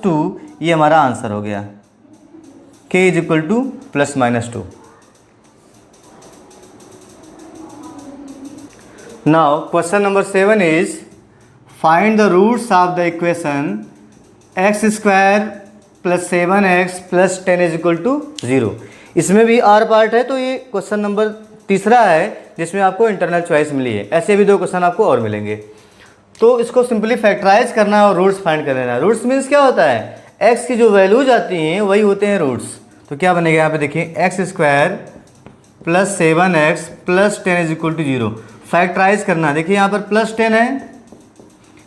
+-2, ये हमारा आंसर हो गया। k = +-2। Now question number 7 is find the roots of the equation x² + 7x + 10 = 0। इसमें भी आर पार्ट है, तो ये क्वेश्चन नंबर तीसरा है जिसमें आपको इंटरनल चॉइस मिली है। ऐसे भी 2 क्वेश्चन आपको और मिलेंगे। तो इसको सिंपली फैक्टराइज करना है और रूट्स फाइंड कर लेना है। रूट्स मीन्स क्या होता है? x की जो वैल्यूज आती हैं वही होते हैं रूट्स। तो क्या बनेगा यहाँ पे देखिए x² + 7x + 10 = 0। फैक्टराइज करना, देखिए यहाँ पर +10 है,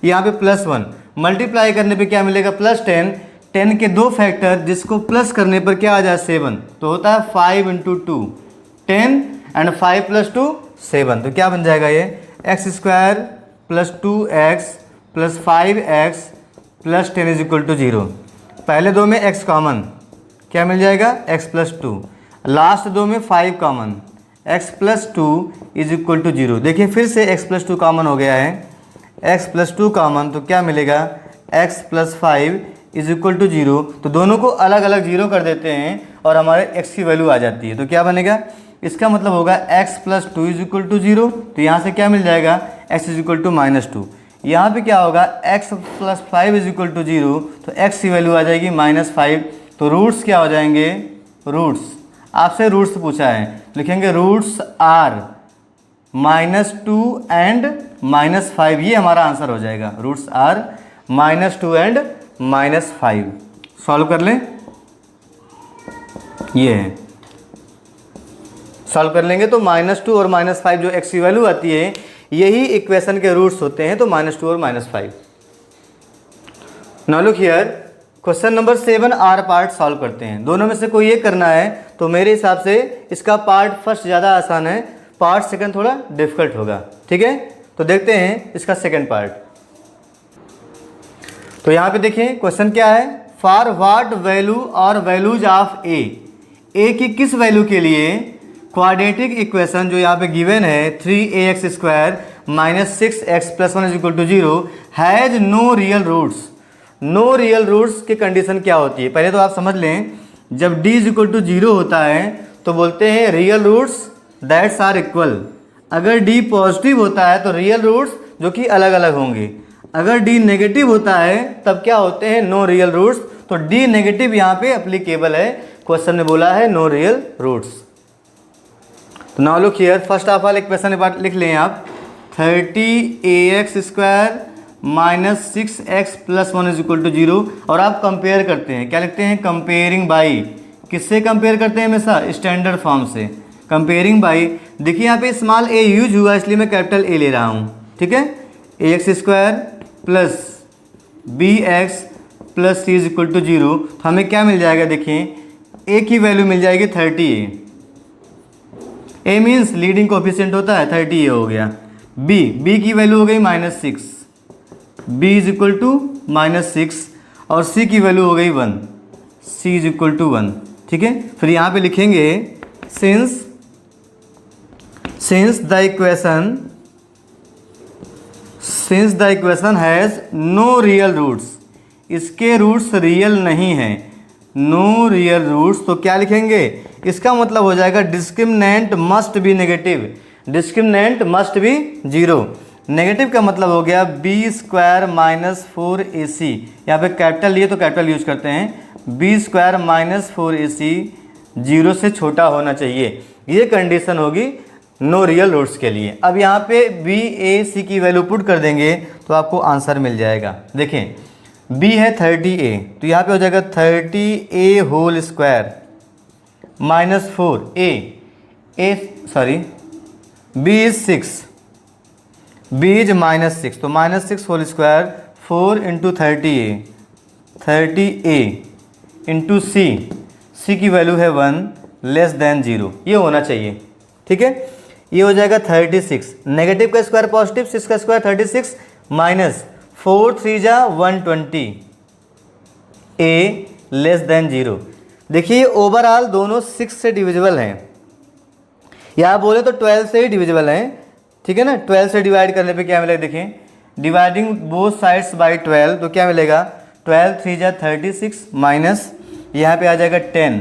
यहाँ पे +1, मल्टीप्लाई करने पे क्या मिलेगा? +10। 10 के 2 फैक्टर जिसको प्लस करने पर क्या आ जाए? 7, तो होता है 5 × 2 10 एंड 5 + 2 7। तो क्या बन जाएगा ये? x² + 2x + 5x + 10 = 0। पहले 2 में x कॉमन, क्या मिल जाएगा? x + 2। लास्ट 2 में 5 कॉमन, x + 2 = 0। देखिए फिर से x + 2 कॉमन हो गया है, x + 2 कॉमन, तो क्या मिलेगा? x + 5 = 0। तो दोनों को अलग अलग 0 कर देते हैं और हमारे x की वैल्यू आ जाती है। तो क्या बनेगा? इसका मतलब होगा x + 2 = 0। तो यहाँ से क्या मिल जाएगा? x = -2। यहाँ पे क्या होगा? x + 5 = 0, तो x की वैल्यू आ जाएगी -5। तो रूट्स क्या हो जाएंगे? रूट्स, आपसे रूट्स पूछा है, लिखेंगे रूट्स आर -2 एंड -5। ये हमारा आंसर हो जाएगा। Roots are -2 and -5। सॉल्व कर लें, ये है, सॉल्व कर लेंगे तो -2 और -5 जो x की वैल्यू आती है यही इक्वेशन के रूट्स होते हैं। तो -2 और -5। Now look here, question number 7 are part solve करते हैं। दोनों में से कोई एक करना है तो मेरे हिसाब से इसका पार्ट फर्स्ट ज़्यादा आसान है, पार्ट सेकंड थोड़ा डिफिकल्ट होगा। ठीक है, तो देखते हैं इसका सेकंड पार्ट। तो यहाँ पे देखिए क्वेश्चन क्या है, फॉर व्हाट वैल्यू और वैल्यूज ऑफ ए की किस वैल्यू के लिए क्वाड्रेटिक इक्वेशन जो यहाँ पे गिवन है 3ax² - 6x + 1 = 0 has no real roots. No real roots की कंडीशन क्या होती है, पहले तो आप समझ लें, जब d = 0 होता है तो बोलते हैं real roots that's are equal. अगर d पॉजिटिव होता है तो रियल रूट्स जो कि अलग अलग होंगे, अगर d नेगेटिव होता है तब क्या होते हैं, नो रियल रूट्स। तो d नेगेटिव यहाँ पे एप्लीकेबल है, क्वेश्चन में बोला है नो रियल रूट्स। तो now look here, first of all equation लिख लें आप, 30ax² - 6x + 1 = 0 और आप कंपेयर करते हैं, क्या लिखते हैं, कंपेयरिंग बाई। किससे कंपेयर करते हैं, हमेशा स्टैंडर्ड फॉर्म से, कंपेयरिंग बाई। देखिए यहाँ पे स्मॉल a यूज हुआ इसलिए मैं कैपिटल A ले रहा हूँ। ठीक है, ax² + bx + c = 0, तो हमें क्या मिल जाएगा, देखिए a की वैल्यू मिल जाएगी 30a। a means leading coefficient होता है, 30a हो गया। b की वैल्यू हो गई -6, b = -6 और c की वैल्यू हो गई 1, c = 1। ठीक है, फिर यहाँ पे लिखेंगे since the equation has no real roots, इसके रूट्स रियल नहीं हैं, नो रियल रूट्स, तो क्या लिखेंगे, इसका मतलब हो जाएगा discriminant must be negative, discriminant must be 0। Negative का मतलब हो गया b² - 4ac, यहाँ पे कैपिटल लिए तो कैपिटल यूज करते हैं, b² - 4ac 0 से छोटा होना चाहिए, ये कंडीशन होगी नो रियल रूट्स के लिए। अब यहाँ पे b a c की वैल्यू पुट कर देंगे तो आपको आंसर मिल जाएगा। देखें b है 30a, तो यहाँ पे हो जाएगा 30a² - 4a b is 6, b is -6, तो -6 whole square 4 × 30a into c की वैल्यू है 1 < 0, ये होना चाहिए। ठीक है, ये हो जाएगा 36, नेगेटिव का स्क्वायर पॉजिटिव, 6 का स्क्वायर 36 माइनस 4 3 जा 120 a < 0। देखिए ओवरऑल दोनों 6 से डिविजिबल हैं, या बोले तो 12 से ही डिविजिबल हैं। ठीक है ना, 12 से डिवाइड करने पे क्या मिलेगा, देखें डिवाइडिंग बोथ साइड्स बाय 12, तो क्या मिलेगा 12 3 जा 36 माइनस यहाँ पे आ जाएगा 10,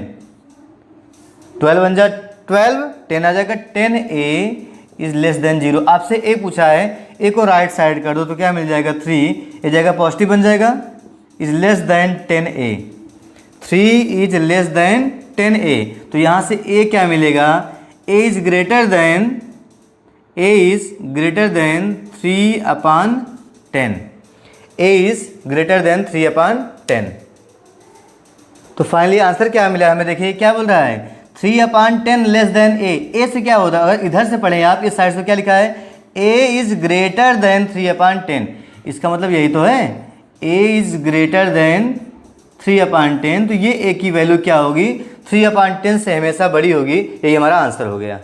12 1 जा 12, 10 आ जाएगा 10a इज < 0। आपसे a पूछा है, a को राइट साइड कर दो तो क्या मिल जाएगा 3, ये जाएगा पॉजिटिव बन जाएगा, इज < 10a, 3 इज < 10a। तो यहाँ से a क्या मिलेगा, a is greater than 3/10, a is greater than 3/10। तो फाइनली आंसर क्या मिला हमें, देखिए क्या बोल रहा है 3/10 < a से क्या होता है, अगर इधर से पढ़ें आप इस साइड से क्या लिखा है, a इज ग्रेटर देन 3/10, इसका मतलब यही तो है, a इज ग्रेटर देन 3/10, तो ये a की वैल्यू क्या होगी 3/10 से हमेशा बड़ी होगी, यही हमारा आंसर हो गया।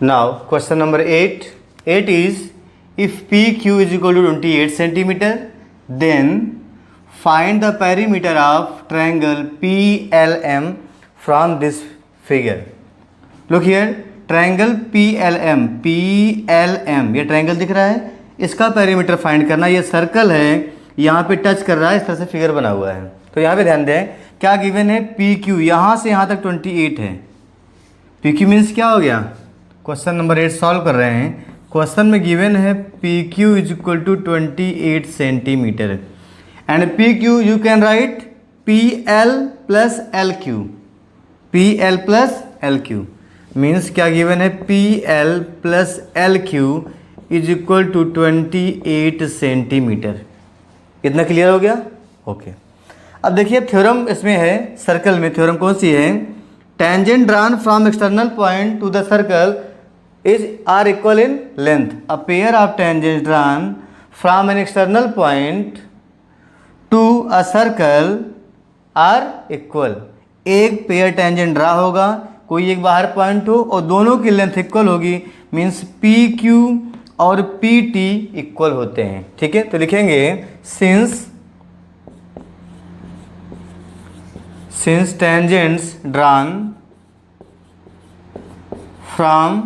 Now question number 8 is if PQ is equal to 28 centimetre then find the perimeter of triangle PLM from this figure. Look here, triangle PLM, ये ट्रायंगल दिख रहा है, इसका पेरीमीटर फाइंड करना, ये सर्कल है यहाँ पे टच कर रहा है, इस तरह से फिगर बना हुआ है। तो यहाँ पे ध्यान दें क्या गिवन है, PQ यहाँ से यहाँ तक 28 है, PQ मीन्स क्या हो गया, क्वेश्चन नंबर 8 सॉल्व कर रहे हैं, क्वेश्चन में गिवन है PQ is equal to 28 centimetre and PQ you can write PL + LQ, PL + LQ means क्या गिवन है, PL + LQ is equal to 28 centimetre. कितना क्लियर हो गया, ओके। अब देखिए थ्योरम इसमें है, सर्कल में थ्योरम कौन सी है, tangent drawn from external point to the circle is are equal in length, a pair of tangent drawn from an external point to a circle are equal. एक पेयर टेंजेंट ड्रा होगा, कोई एक बाहर पॉइंट हो और दोनों की लेंथ इक्वल होगी, मीन्स पी क्यू और पी टी इक्वल होते हैं। ठीक है, तो लिखेंगे since tangents drawn from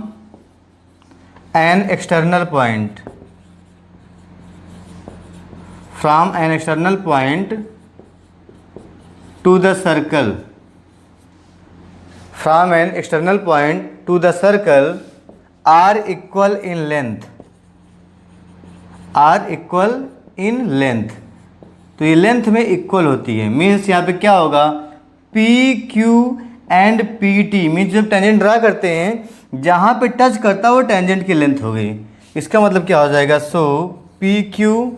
an external point to the circle from an external point to the circle are equal in length। तो ये लेंथ में इक्वल होती है, मीन्स यहाँ पे क्या होगा, P Q and P T, means जब टेंजेंट ड्रा करते हैं जहाँ पे टच करता है वो टेंजेंट की लेंथ हो गई। इसका मतलब क्या हो जाएगा, so p Q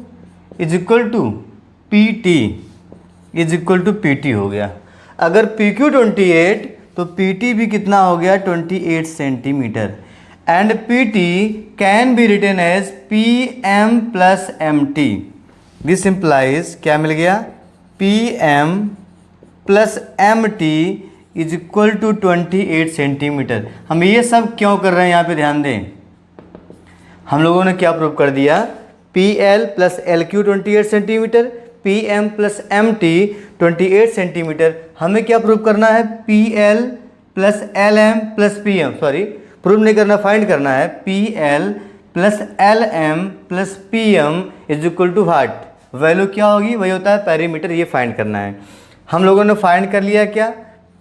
is equal to p t is equal to p t हो गया। अगर पी क्यू 28 तो पी टी भी कितना हो गया, 28 centimetre. And P T can be written as P M plus M T. This implies क्या मिल गया, P M plus M T is equal to 28 centimetre. हम ये सब क्यों कर रहे हैं, यहाँ पे ध्यान दें। हम लोगों ने क्या प्रूव कर दिया, P L plus L Q 28 centimetre, P M plus M T 28 centimetre. हमें क्या प्रूव करना है, P L plus L M plus P M, sorry prove नहीं करना, फाइंड करना है, P L plus L M plus P M is equal to what, value क्या होगी, वही होता है पेरीमीटर, ये फाइंड करना है। हम लोगों ने फाइंड कर लिया क्या,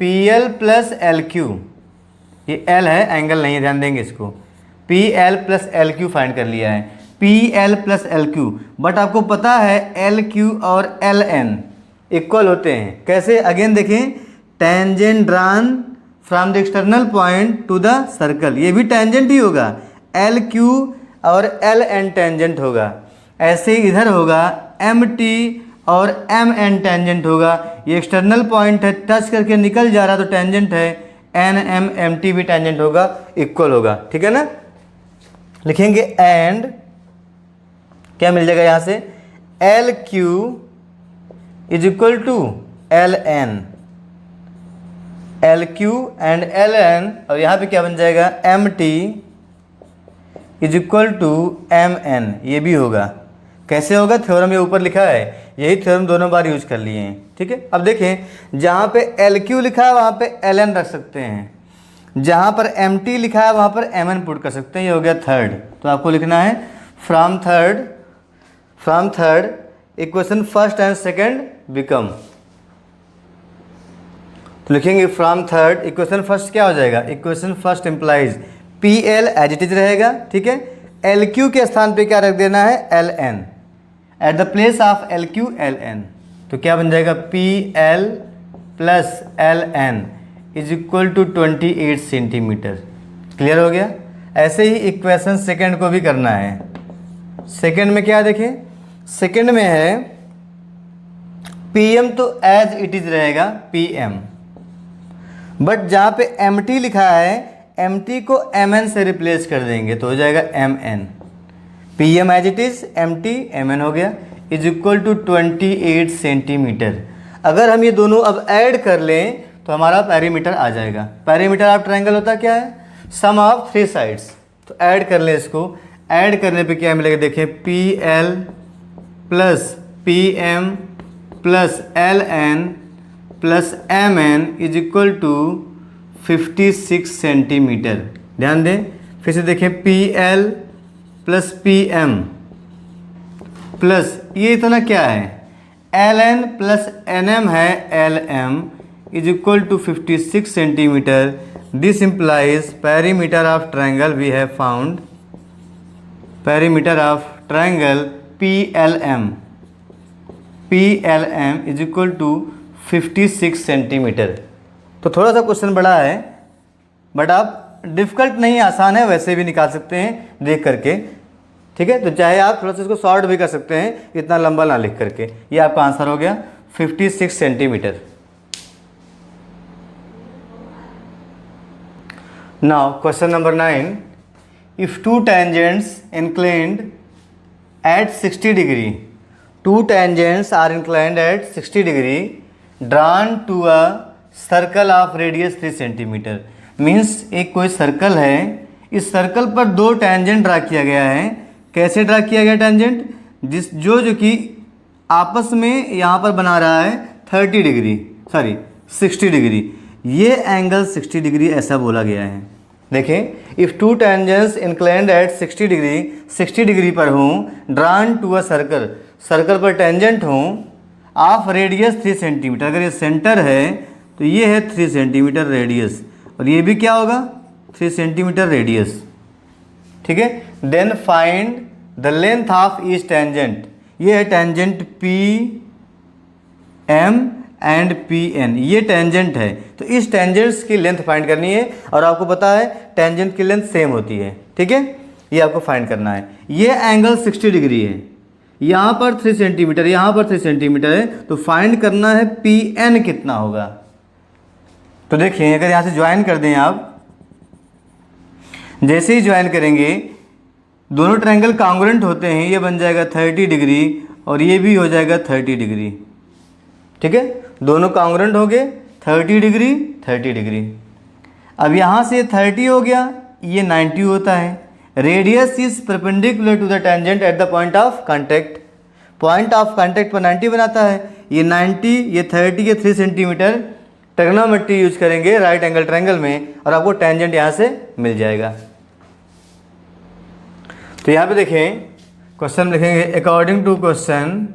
P L plus L Q, ये एल है, एंगल नहीं है, ध्यान देंगे इसको, P L plus L Q find कर लिया है, P L plus L Q. But आपको पता है एल क्यू और एल एन इक्वल होते हैं, कैसे, अगेन देखें, tangent drawn from the external point to the circle, ये भी टेंजेंट ही होगा, एल क्यू और एल एन टेंजेंट होगा। ऐसे ही इधर होगा एम टी और एम एन टेंजेंट होगा, ये एक्सटर्नल पॉइंट है, टच करके निकल जा रहा तो टेंजेंट है, एन एम एम टी भी टेंजेंट होगा, इक्वल होगा। ठीक है ना, लिखेंगे एंड क्या मिल जाएगा यहाँ से, L Q is equal to L N, L Q and L N, और यहाँ पे क्या बन जाएगा, M T is equal to M N, ये भी होगा। कैसे होगा, थ्योरम ये ऊपर लिखा है, यही थ्योरम दोनों बार यूज कर लिए हैं। ठीक है, अब देखें जहाँ पे एल क्यू लिखा है वहाँ पे एल एन रख सकते हैं, जहाँ पर एम टी लिखा है वहाँ पर एम एन पुट कर सकते हैं, ये हो गया थर्ड। तो आपको लिखना है from third equation first and second become, तो लिखेंगे फ्रॉम थर्ड इक्वेशन फर्स्ट क्या हो जाएगा, equation first implies P L as it is रहेगा। ठीक है, एल क्यू के स्थान पे क्या रख देना है, L N, at the place of L Q L N, तो क्या बन जाएगा, P L plus L N is equal to 28 centimetre. Clear हो गया। ऐसे ही इक्वेशन सेकंड को भी करना है। सेकंड में क्या देखें, सेकंड में है पी एम तो एज इट इज रहेगा पी एम, बट जहाँ पे एम टी लिखा है एम टी को एम एन से रिप्लेस कर देंगे तो हो जाएगा M N, P M as it is M T M N हो गया, इज इक्वल टू 28 सेंटीमीटर। अगर हम ये दोनों अब ऐड कर लें तो हमारा पेरीमीटर आ जाएगा। पेरीमीटर ऑफ ट्रायंगल होता क्या है, सम ऑफ थ्री साइड्स। तो ऐड कर लें इसको, ऐड करने पे क्या मिलेगा, देखें p L plus P M plus L n plus m n is equal to 56 centimetre. ध्यान दें, फिर से देखें p L plus P M plus ये इतना क्या है, L n plus n m है, l M is equal to 56 centimetre. This implies perimeter of triangle we have found, perimeter of triangle P L M is equal to 56 centimetre. तो थोड़ा सा क्वेश्चन बड़ा है, बट आप डिफ़िकल्ट नहीं, आसान है, वैसे भी निकाल सकते हैं देख करके। ठीक है, तो चाहे आप थोड़ा सा इसको शॉर्ट भी कर सकते हैं, इतना लंबा ना लिख करके। ये आपका आंसर हो गया 56 centimetre. Now question number 9, if two tangents inclined at 60 degree, two tangents are inclined at 60 degree drawn to a circle of radius 3 centimetre. Means एक कोई सर्कल है, इस सर्कल पर दो टेंजेंट ड्रा किया गया है। कैसे ड्रा किया गया टेंजेंट? जो कि आपस में यहाँ पर बना रहा है 30 डिग्री, सॉरी 60 डिग्री। ये एंगल 60 डिग्री ऐसा बोला गया है। देखें, if two tangents inclined at 60 degree, 60 degree पर हूँ, drawn to a circle, circle पर टेंजेंट हूँ, ऑफ रेडियस 3 सेंटीमीटर। अगर ये सेंटर है तो ये है 3 सेंटीमीटर रेडियस, और ये भी क्या होगा 3 सेंटीमीटर रेडियस। ठीक है, then find the length of each tangent. ये है tangent P M and P N, ये टेंजेंट है। तो इस टेंजेंट्स की लेंथ फाइंड करनी है, और आपको पता है टेंजेंट की लेंथ सेम होती है। ठीक है, ये आपको फाइंड करना है। ये एंगल 60 डिग्री है, यहाँ पर 3 सेंटीमीटर, यहाँ पर 3 सेंटीमीटर है, तो फाइंड करना है पी एन कितना होगा। तो देखिए, अगर यहाँ से ज्वाइन कर दें आप, जैसे ही ज्वाइन करेंगे दोनों ट्रायंगल कॉन्ग्रुएंट होते हैं, ये बन जाएगा 30 डिग्री और ये भी हो जाएगा 30 डिग्री। ठीक है, दोनों कॉन्ग्रुएंट हो गए, 30 डिग्री 30 डिग्री। अब यहाँ से 30 हो गया, ये 90 होता है। Radius is perpendicular to the tangent at the point of contact, point of contact पर 90 बनाता है। ये 90, ये 30, ये 3 सेंटीमीटर। ट्रिग्नोमेट्री यूज करेंगे राइट एंगल ट्रायंगल में, और आपको टेंजेंट यहाँ से मिल जाएगा। तो यहाँ पे देखें, क्वेश्चन लिखेंगे according to question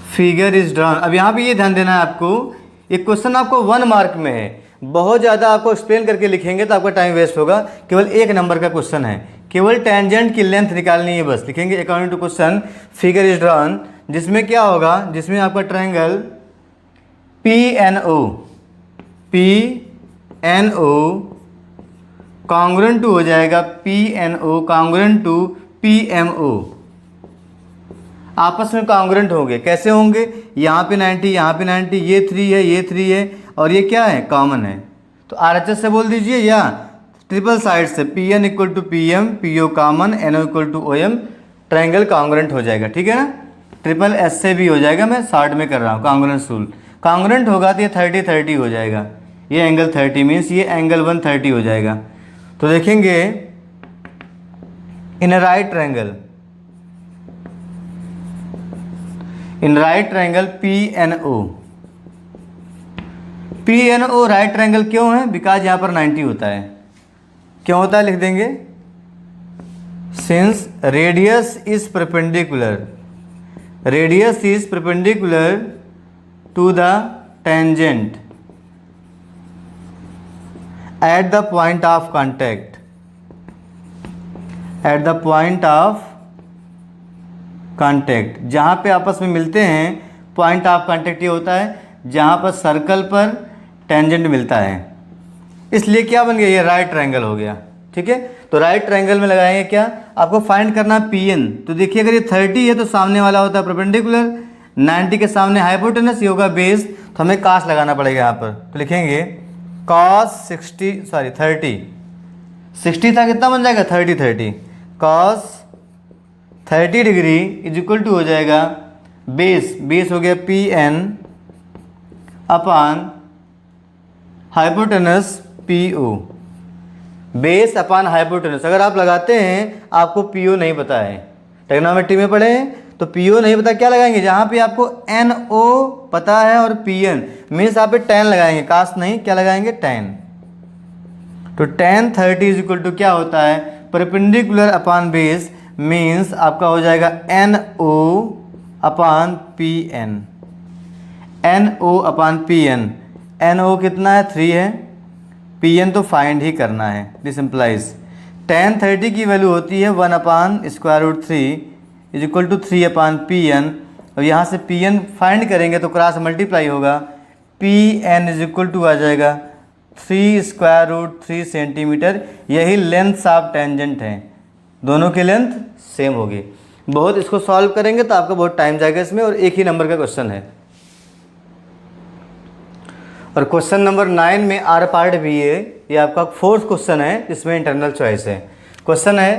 figure is drawn. अब यहाँ पे ये ध्यान देना है आपको, एक क्वेश्चन आपको 1 मार्क में है, बहुत ज़्यादा आपको एक्सप्लेन करके लिखेंगे तो आपका टाइम वेस्ट होगा। केवल 1 नंबर का क्वेश्चन है, केवल टेंजेंट की लेंथ निकालनी है बस। लिखेंगे according to question figure is drawn, जिसमें क्या होगा, जिसमें आपका ट्रायंगल PNO कॉन्ग्रुएंट टू हो जाएगा PNO कॉन्ग्रुएंट टू PMO, आपस में कॉन्ग्रुएंट होंगे। कैसे होंगे? यहाँ पे 90, यहाँ पे 90, ये 3 है, ये 3 है, और ये क्या है, कॉमन है। तो RHS से बोल दीजिए, या ट्रिपल साइड से PN equal to PM, PO common, NO equal to OM, triangle congruent हो जाएगा। ठीक है ना, ट्रिपल S से भी हो जाएगा, मैं शॉर्ट में कर रहा हूँ, कॉन्ग्रुएंस रूल। कॉन्ग्रुएंट होगा तो ये 30 30 हो जाएगा, ये एंगल 30 मीन्स ये एंगल 130 हो जाएगा। तो देखेंगे in right triangle, in right triangle PNO right triangle क्यों है? बिकॉज यहाँ पर 90 होता है। क्यों होता है लिख देंगे, since radius is perpendicular, radius is perpendicular to the tangent at the point of contact, at the point of contact, जहाँ पे आपस में मिलते हैं, पॉइंट ऑफ कांटेक्ट ये होता है जहाँ पर सर्कल पर टेंजेंट मिलता है। इसलिए क्या बन गया, ये राइट ट्रायंगल हो गया। ठीक है, तो राइट ट्रायंगल में लगाएंगे क्या, आपको फाइंड करना है PN। तो देखिए, अगर ये 30 है तो सामने वाला होता है परपेंडिकुलर, 90 के सामने हाइपोटेनस, ये होगा बेस, तो हमें कास लगाना पड़ेगा यहाँ पर। तो लिखेंगे cos 60 था, कितना बन जाएगा 30 30, cos 30 degree is equal to हो जाएगा बेस हो गया PN upon hypotenuse PO, base upon hypotenuse. अगर आप लगाते हैं, आपको PO नहीं पता है, ट्रिग्नोमेट्री में पढ़े हैं तो PO नहीं पता, क्या लगाएंगे, जहाँ पे आपको NO पता है और PN मीन्स आप पे tan लगाएंगे, कास नहीं, क्या लगाएंगे, tan। तो tan 30 इज इक्वल टू क्या होता है, परपेंडिकुलर अपान बेस, मीन्स आपका हो जाएगा NO अपान PN, NO अपान PN। NO कितना है, 3 है, PN तो फाइंड ही करना है। दिस इम्प्लाइज tan 30 की वैल्यू होती है 1 upon square root 3 is equal to 3 upon PN, और यहाँ से PN फाइंड करेंगे तो क्रॉस मल्टीप्लाई होगा, PN इज इक्वल टू आ जाएगा 3 स्क्वायर रूट 3 सेंटीमीटर। यही लेंथ ऑफ टेंजेंट है, दोनों की लेंथ सेम होगी। बहुत इसको सॉल्व करेंगे तो आपका बहुत टाइम जाएगा इसमें, और एक ही नंबर का क्वेश्चन है। और क्वेश्चन नंबर 9 में आर पार्ट भी है, ये आपका 4th क्वेश्चन है, इसमें इंटरनल चॉइस है। क्वेश्चन है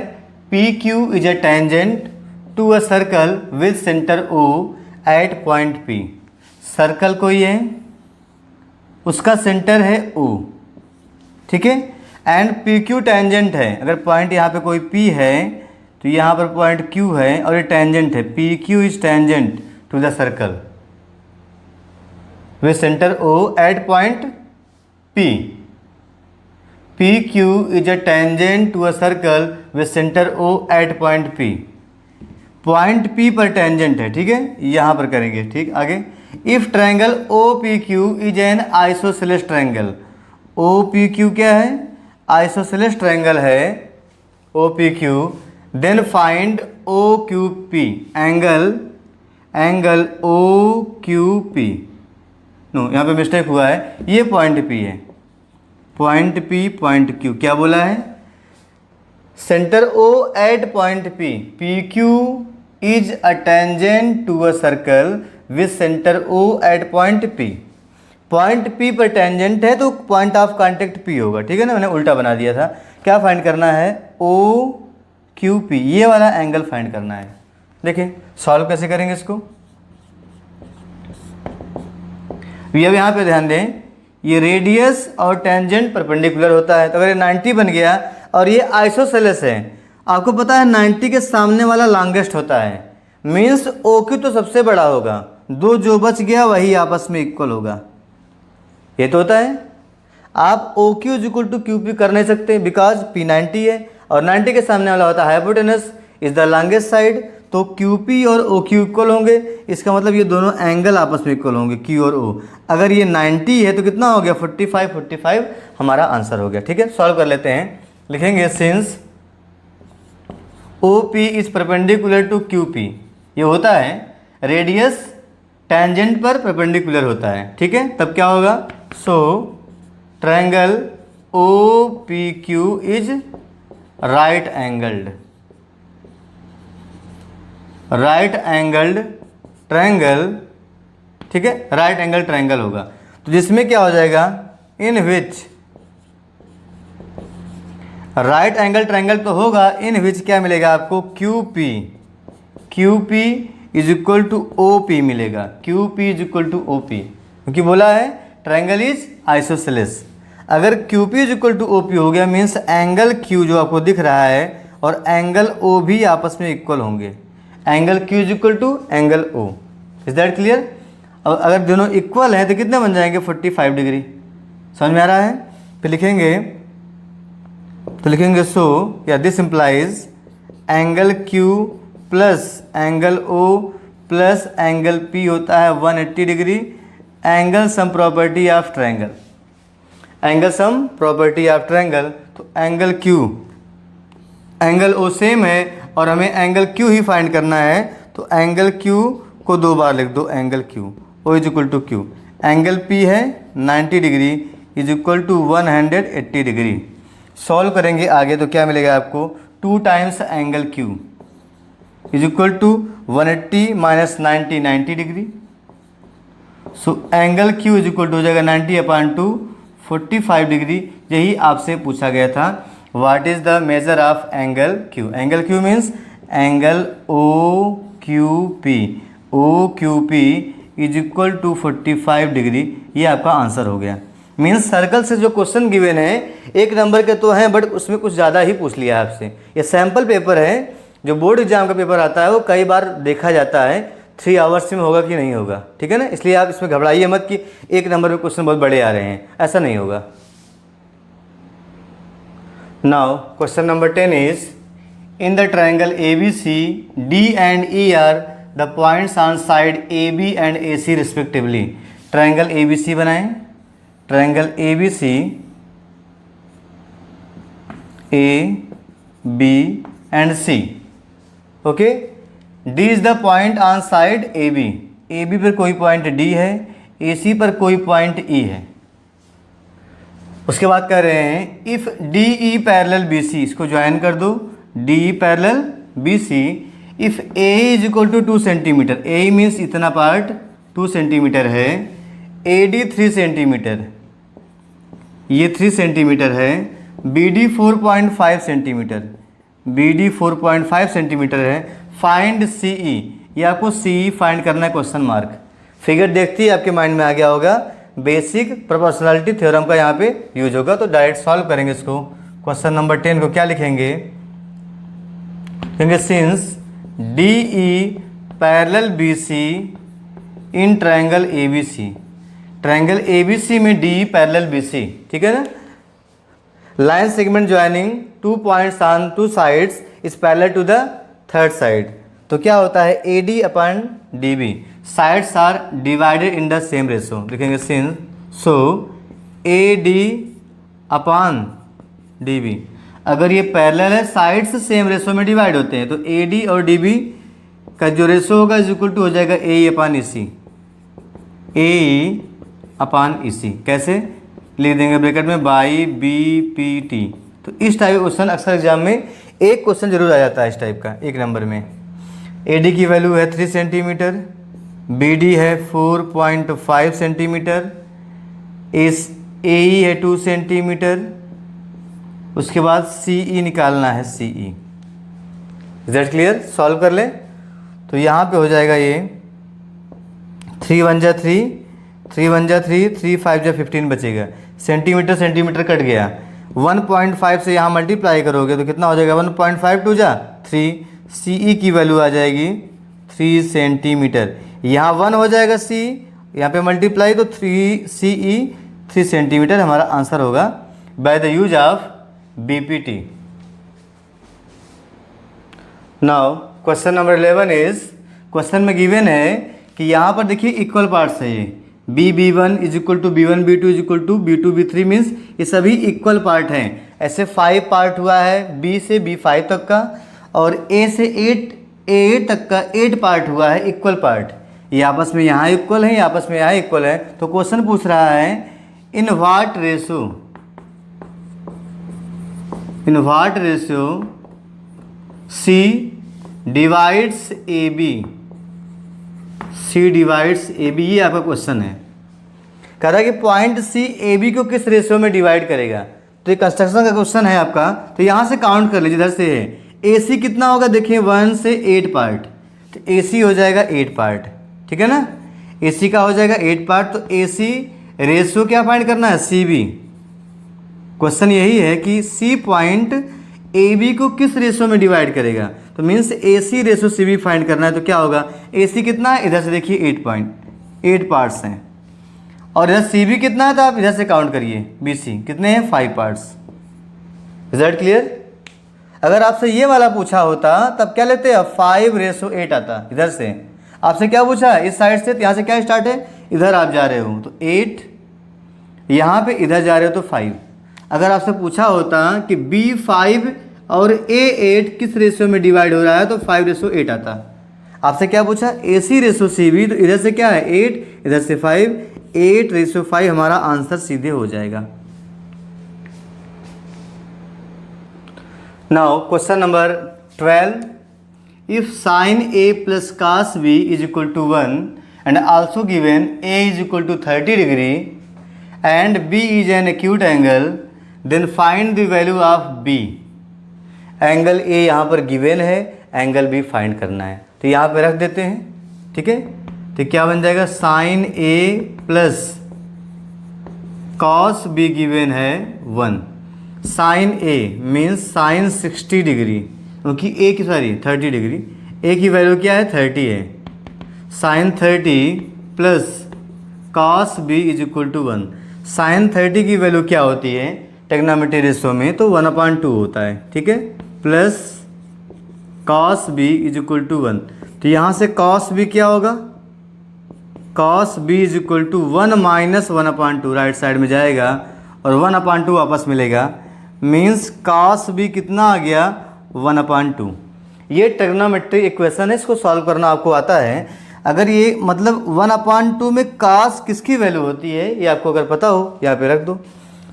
P Q is a tangent to a circle with centre O at point P. Circle कोई है, उसका सेंटर है ओ, ठीक है, एंड पी क्यू टेंजेंट है। अगर पॉइंट यहाँ पे कोई पी है तो यहाँ पर पॉइंट क्यू है और ये टेंजेंट है। P Q is tangent to the circle with centre O at point P. P Q is a tangent to a circle with centre O at point P. Point P पर टेंजेंट है, ठीक है, यहाँ पर करेंगे। ठीक, आगे if triangle O P Q is an isosceles triangle. O P Q क्या है? आइसोसेलेस ट्रायंगल है O P Q. Then find O Q P angle O Q P. No, यहाँ पे मिस्टेक हुआ है, ये पॉइंट पी है, पॉइंट पी पॉइंट क्यू। क्या बोला है? Centre O at point P. P Q is a tangent to a circle with centre O at point P. Point P पर टेंजेंट है तो पॉइंट ऑफ कांटेक्ट पी होगा, ठीक है ना, मैंने उल्टा बना दिया था। क्या फाइंड करना है? ओ क्यू पी, ये वाला एंगल फाइंड करना है। देखिए सॉल्व कैसे करेंगे इसको। अब यहाँ पे ध्यान दें, ये रेडियस और टेंजेंट परपेंडिकुलर होता है, तो अगर ये 90 बन गया और ये आइसोसेलेस है, आपको पता है 90 के सामने वाला लॉन्गेस्ट होता है, मीन्स ओ क्यू तो सबसे बड़ा होगा, दो जो बच गया वही आपस में इक्वल होगा। ये तो होता है। आप O Q is equal to Q P कर नहीं सकते बिकॉज पी 90 है और 90 के सामने वाला होता है hypotenuse is the longest side, तो क्यू पी और ओ क्यू इक्वल होंगे। इसका मतलब ये दोनों एंगल आपस में इक्वल होंगे, क्यू और ओ। अगर ये 90 है तो कितना हो गया? 45 हमारा आंसर हो गया। ठीक है, सॉल्व कर लेते हैं। लिखेंगे since O P is perpendicular to Q P. ये होता है रेडियस टेंजेंट पर परपेंडिकुलर होता है, ठीक है, तब क्या होगा? So triangle O P Q is right angled triangle, ठीक है, राइट एंगल ट्रायंगल होगा। तो जिसमें क्या हो जाएगा? In which right angle triangle तो होगा, इन विच क्या मिलेगा आपको? Q P is equal to O P मिलेगा। Q P is equal to O P, क्योंकि बोला है ट्रायंगल इज आइसोसेलेस। अगर Q P is equal to O P हो गया मीन्स एंगल क्यू जो आपको दिख रहा है और एंगल ओ भी आपस में इक्वल होंगे। Angle Q is equal to angle O. Is that clear? अब अगर दोनों इक्वल हैं तो कितने बन जाएंगे? 45 डिग्री। समझ में आ रहा है? फिर लिखेंगे सो या this implies angle Q plus angle O plus angle P होता है 180 degree. Angle sum property of triangle, तो angle Q angle O same है और हमें एंगल क्यू ही फाइंड करना है, तो एंगल क्यू को दो बार लिख दो, angle Q O is equal to Q. Angle P है 90 degree is equal to 180 degree. Solve करेंगे आगे तो क्या मिलेगा आपको? 2 times angle Q is equal to 180 minus 90 degree. So angle Q is equal to हो जाएगा 90/2 45 डिग्री। यही आपसे पूछा गया था, what is the measure of angle Q. Angle Q means angle O Q P is equal to 45 degree. ये आपका आंसर हो गया। मीन्स सर्कल से जो क्वेश्चन गिवन है 1 नंबर के तो हैं, बट उसमें कुछ ज़्यादा ही पूछ लिया है आपसे। ये सैम्पल पेपर है, जो बोर्ड एग्जाम का पेपर आता है वो कई बार देखा जाता है 3 आवर्स में होगा कि नहीं होगा, ठीक है ना। इसलिए आप इसमें घबराइए मत कि 1 नंबर में क्वेश्चन बहुत बड़े आ रहे हैं, ऐसा नहीं होगा। Now question number 10 is in the triangle ABC D and E are the points on side AB and AC respectively। Triangle ABC बनाएं। Triangle ABC A B and C, okay. D is the point on side AB पर कोई पॉइंट D है, AC पर कोई पॉइंट E है। उसके बाद कह रहे हैं इफ DE पैरेलल BC, इसको ज्वाइन कर दो, DE parallel BC। If AE is equal to 2 centimetre, AE means इतना पार्ट 2 सेंटीमीटर है, AD 3 सेंटीमीटर, ये 3 सेंटीमीटर है, BD 4.5 सेंटीमीटर, BD 4.5 सेंटीमीटर है, फाइंड CE, ये आपको CE फाइंड करना है क्वेश्चन मार्क। फिगर देखते ही आपके माइंड में आ गया होगा, बेसिक प्रोपोर्शनलिटी थ्योरम का यहाँ पे यूज होगा, तो डायरेक्ट सॉल्व करेंगे इसको। क्वेश्चन नंबर 10 को क्या लिखेंगे, कहेंगे since DE parallel BC in triangle ABC, triangle ABC में DE पैरेलल BC, ठीक है ना। Line segment joining 2 points on 2 sides is parallel to the third side, तो क्या होता है AD upon DB, sides are divided in the same ratio, लिखेंगे since so AD upon DB, अगर ये पैरेलल है साइड्स सेम रेशो में डिवाइड होते हैं, तो AD और DB का जो रेशो होगा इज इक्वल टू हो जाएगा AE upon EC, AE upon EC, कैसे लिख देंगे ब्रैकेट में बाई BPT। तो इस टाइप का क्वेश्चन अक्सर एग्जाम में एक क्वेश्चन जरूर आ जाता है इस टाइप का, एक नंबर में। AD की वैल्यू है 3 सेंटीमीटर, BD है 4.5 सेंटीमीटर, AE है 2 सेंटीमीटर, उसके बाद CE निकालना है CE। इज क्लियर, सॉल्व कर ले। तो यहाँ पे हो जाएगा ये 3 1 जा 3, 3 1 जा 3, 3 5 जा 15 बचेगा, सेंटीमीटर सेंटीमीटर कट गया, 1.5 से यहाँ मल्टीप्लाई करोगे तो कितना हो जाएगा 1.5 2 जा 3, CE की वैल्यू आ जाएगी 3 सेंटीमीटर, यहाँ 1 हो जाएगा C, यहाँ पे मल्टीप्लाई तो 3 CE 3 सेंटीमीटर हमारा आंसर होगा by the use of BPT। Now question number 11 is, question में गिवन है कि यहाँ पर देखिए इक्वल पार्ट्स है, ये B1 is equal to B1 B2 is equal to B2 B3 means ये सभी इक्वल पार्ट हैं। ऐसे 5 पार्ट हुआ है B से B5 तक का, और A से A तक का 8 पार्ट हुआ है इक्वल पार्ट, ये आपस में यहाँ इक्वल है, ये आपस में यहाँ इक्वल है। तो क्वेश्चन पूछ रहा है in what ratio C divides AB, C divides AB, ये आपका क्वेश्चन है। कह रहा है कि पॉइंट C AB को किस रेशियो में डिवाइड करेगा, तो ये कंस्ट्रक्शन का क्वेश्चन है आपका। तो यहाँ से काउंट कर लीजिए, इधर से है AC कितना होगा, देखिए 1 से 8 पार्ट, तो AC हो जाएगा 8 पार्ट, ठीक है ना। AC का हो जाएगा 8 पार्ट, तो AC रेशियो क्या फाइंड करना है CB। क्वेश्चन यही है कि C पॉइंट AB को किस रेशियो में डिवाइड करेगा, तो means AC ratio CB find करना है। तो क्या होगा, AC कितना है, इधर से देखिए 8 पार्ट्स हैं, और इधर CB कितना है, तो आप इधर से काउंट करिए BC कितने हैं 5 पार्ट्स। Result clear. अगर आपसे ये वाला पूछा होता तब क्या लेते हैं 5:8 आता, इधर से आपसे क्या पूछा इस साइड से, तो यहाँ से क्या स्टार्ट है, इधर आप जा रहे हो तो 8, यहाँ पे इधर जा रहे हो तो 5। अगर आपसे पूछा होता कि B5 और A8 किस रेशियो में डिवाइड हो रहा है, तो 5:8 आता। आपसे क्या पूछा AC रेशियो CB, तो इधर से क्या है 8, इधर से 5, 8:5 हमारा आंसर सीधे हो जाएगा। Now question number 12, if sine A plus cos B is equal to 1 and also given A is equal to 30 degree and B is an acute angle, then find the value of B। Angle A यहाँ पर गिवन है, एंगल B फाइंड करना है, तो यहाँ पे रख देते हैं, ठीक है। तो क्या बन जाएगा sine A plus cos B given है 1, sine A means sine 60 degree, क्योंकि A की 30 डिग्री, A की वैल्यू क्या है 30 है, sine 30 plus cos B is equal to 1। Sine 30 की वैल्यू क्या होती है ट्रिग्नोमेट्री रेशियो में, तो 1/2 होता है, ठीक है, plus cos B is equal to 1। तो यहाँ से कॉस B क्या होगा, cos B is equal to 1 minus 1/2, right side में जाएगा और 1/2 वापस मिलेगा, मीन्स कॉस B कितना आ गया 1/2। ये ट्रिग्नोमेट्री इक्वेशन है, इसको सॉल्व करना आपको आता है। अगर ये मतलब 1/2 में कॉस किसकी वैल्यू होती है, ये आपको अगर पता हो यहाँ पे रख दो,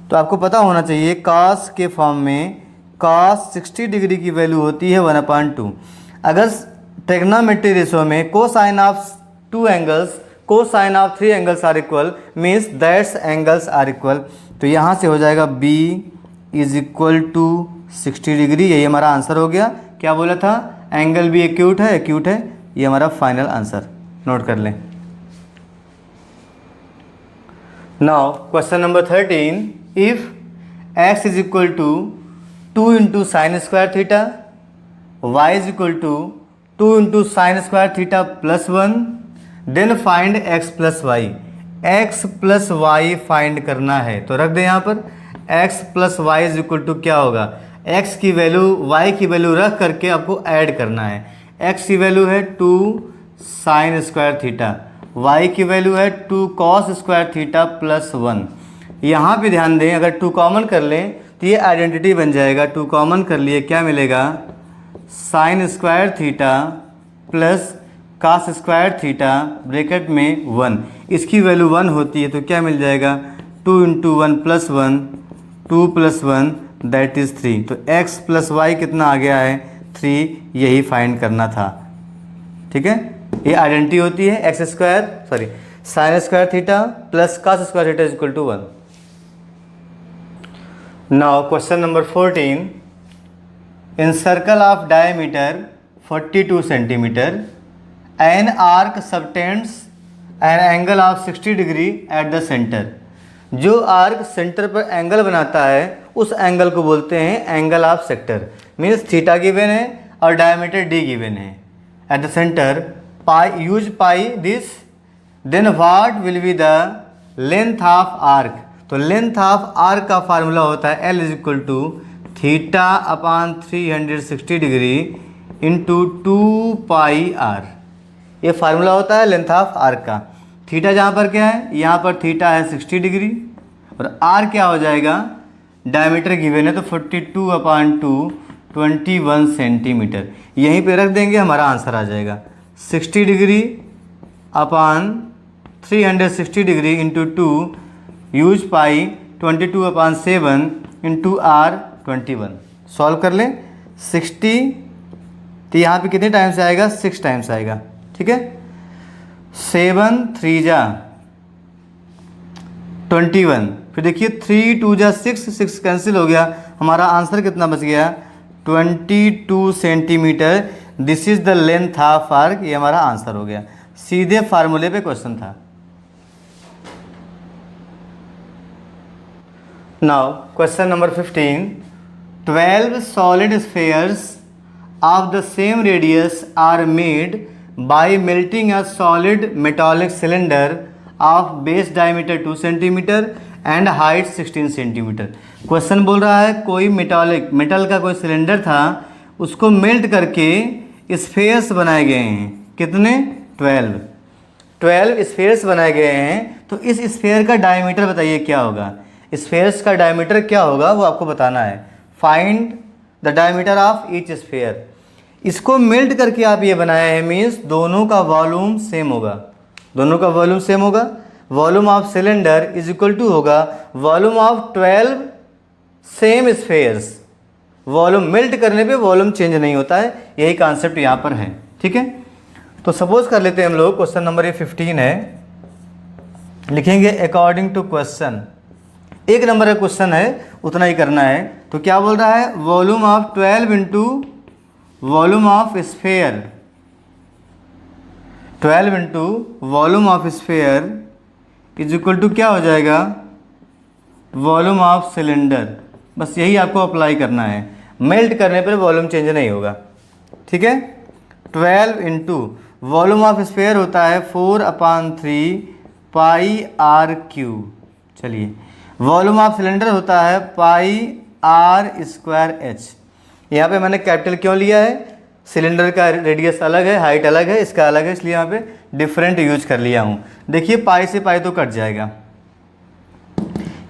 तो आपको पता होना चाहिए कॉस के फॉर्म में कॉस 60 डिग्री की वैल्यू होती है 1/2। अगर ट्रिग्नोमेट्री रेशियो में cosine of 2 angles, cosine of 3 angles are equal, means that's angles are equal, तो यहाँ से हो जाएगा B is equal to 60 degree, यही हमारा आंसर हो गया। क्या बोला था? एंगल भी एक्यूट है, एक्यूट है, ये हमारा फाइनल आंसर, नोट कर लें। Now question number 13, if x is equal to 2 into sine square theta, y is equal to 2 into sine square theta plus 1, then find x plus y. x plus y find करना है, तो रख दें यहाँ पर x plus y is equal to क्या होगा, x की वैल्यू y की वैल्यू रख करके आपको ऐड करना है। x की वैल्यू है 2 साइन स्क्वायर थीटा, y की वैल्यू है 2 कॉस स्क्वायर थीटा प्लस 1। यहाँ पे ध्यान दें, अगर 2 कॉमन कर लें तो ये आइडेंटिटी बन जाएगा। 2 कॉमन कर लिए क्या मिलेगा, sine square theta plus cos square theta bracket में 1, इसकी वैल्यू 1 होती है तो क्या मिल जाएगा, 2 into 1 plus 1, 2 plus 1 that is 3। तो x प्लस वाई कितना आ गया है, 3, यही फाइंड करना था। ठीक है, ये आइडेंटिटी होती है x square sorry sine square theta plus cos square theta is equal to 1। Now question number 14, in circle of diameter 42 centimetre an arc subtends an angle of 60 degree at the centre. जो आर्क सेंटर पर एंगल बनाता है उस एंगल को बोलते हैं angle of sector. Means theta given है और डायमीटर डी गिवन है at the centre, pi use pi this, then what will be the length of arc. तो लेंथ ऑफ आर्क का फार्मूला होता है L is equal to theta upon 360 degree into 2 pi r. ये फार्मूला होता है लेंथ ऑफ आर्क का। थीटा जहाँ पर क्या है, यहाँ पर थीटा है 60 डिग्री और आर क्या हो जाएगा, डायमीटर गिवन है तो 42 अपान 2 21 सेंटीमीटर। यहीं पे रख देंगे, हमारा आंसर आ जाएगा 60 degree upon 360 degree into 2 use pi 22 upon 7 into r 21। Solve कर लें 60, तो यहाँ पे कितने टाइम्स आएगा, 6 टाइम्स आएगा। ठीक है, 7 3 जा 21, फिर देखिए 3 2 जा 6, 6 कैंसिल हो गया, हमारा आंसर कितना बच गया, 22 centimetre. This is the length of arc, ये हमारा आंसर हो गया। सीधे फार्मूले पे क्वेश्चन था। Now question number 15, 12 solid spheres of the same radius r made by melting a solid metallic cylinder of base diameter 2 cm and height 16 cm। Question बोल रहा है कोई मेटल का कोई सिलेंडर था, उसको मेल्ट करके स्फेयर्स बनाए गए हैं। कितने, 12 स्फेयर्स बनाए गए हैं। तो इस स्फेयर का डायमीटर बताइए क्या होगा, स्फेयर्स का डायमीटर क्या होगा वो आपको बताना है। Find the diameter of each sphere. इसको मेल्ट करके आप ये बनाए हैं, मीन्स दोनों का वॉल्यूम सेम होगा, दोनों का वॉल्यूम सेम होगा। Volume of cylinder is equal to होगा volume of 12 same spheres. Volume melt करने पे वॉल्यूम चेंज नहीं होता है, यही कॉन्सेप्ट यहाँ पर है। ठीक है, तो सपोज कर लेते हैं हम लोग, क्वेश्चन नंबर ये 15 है, लिखेंगे अकॉर्डिंग टू क्वेश्चन। 1 नंबर का क्वेश्चन है, उतना ही करना है। तो क्या बोल रहा है, volume of 12 into volume of sphere, 12 into volume of sphere is equal to क्या हो जाएगा, वॉल्यूम ऑफ सिलेंडर। बस यही आपको अप्लाई करना है, मेल्ट करने पर वॉल्यूम चेंज नहीं होगा। ठीक है, 12 इंटू वॉल्यूम ऑफ स्फेयर होता है 4/3 पाई आर क्यूब। चलिए, वॉल्यूम ऑफ सिलेंडर होता है पाई आर स्क्वायर एच। यहाँ पे मैंने कैपिटल क्यों लिया है, सिलेंडर का रेडियस अलग है, हाइट अलग है, इसका अलग है, इसलिए यहाँ पे डिफरेंट यूज कर लिया हूँ। देखिए पाई से पाई तो कट जाएगा।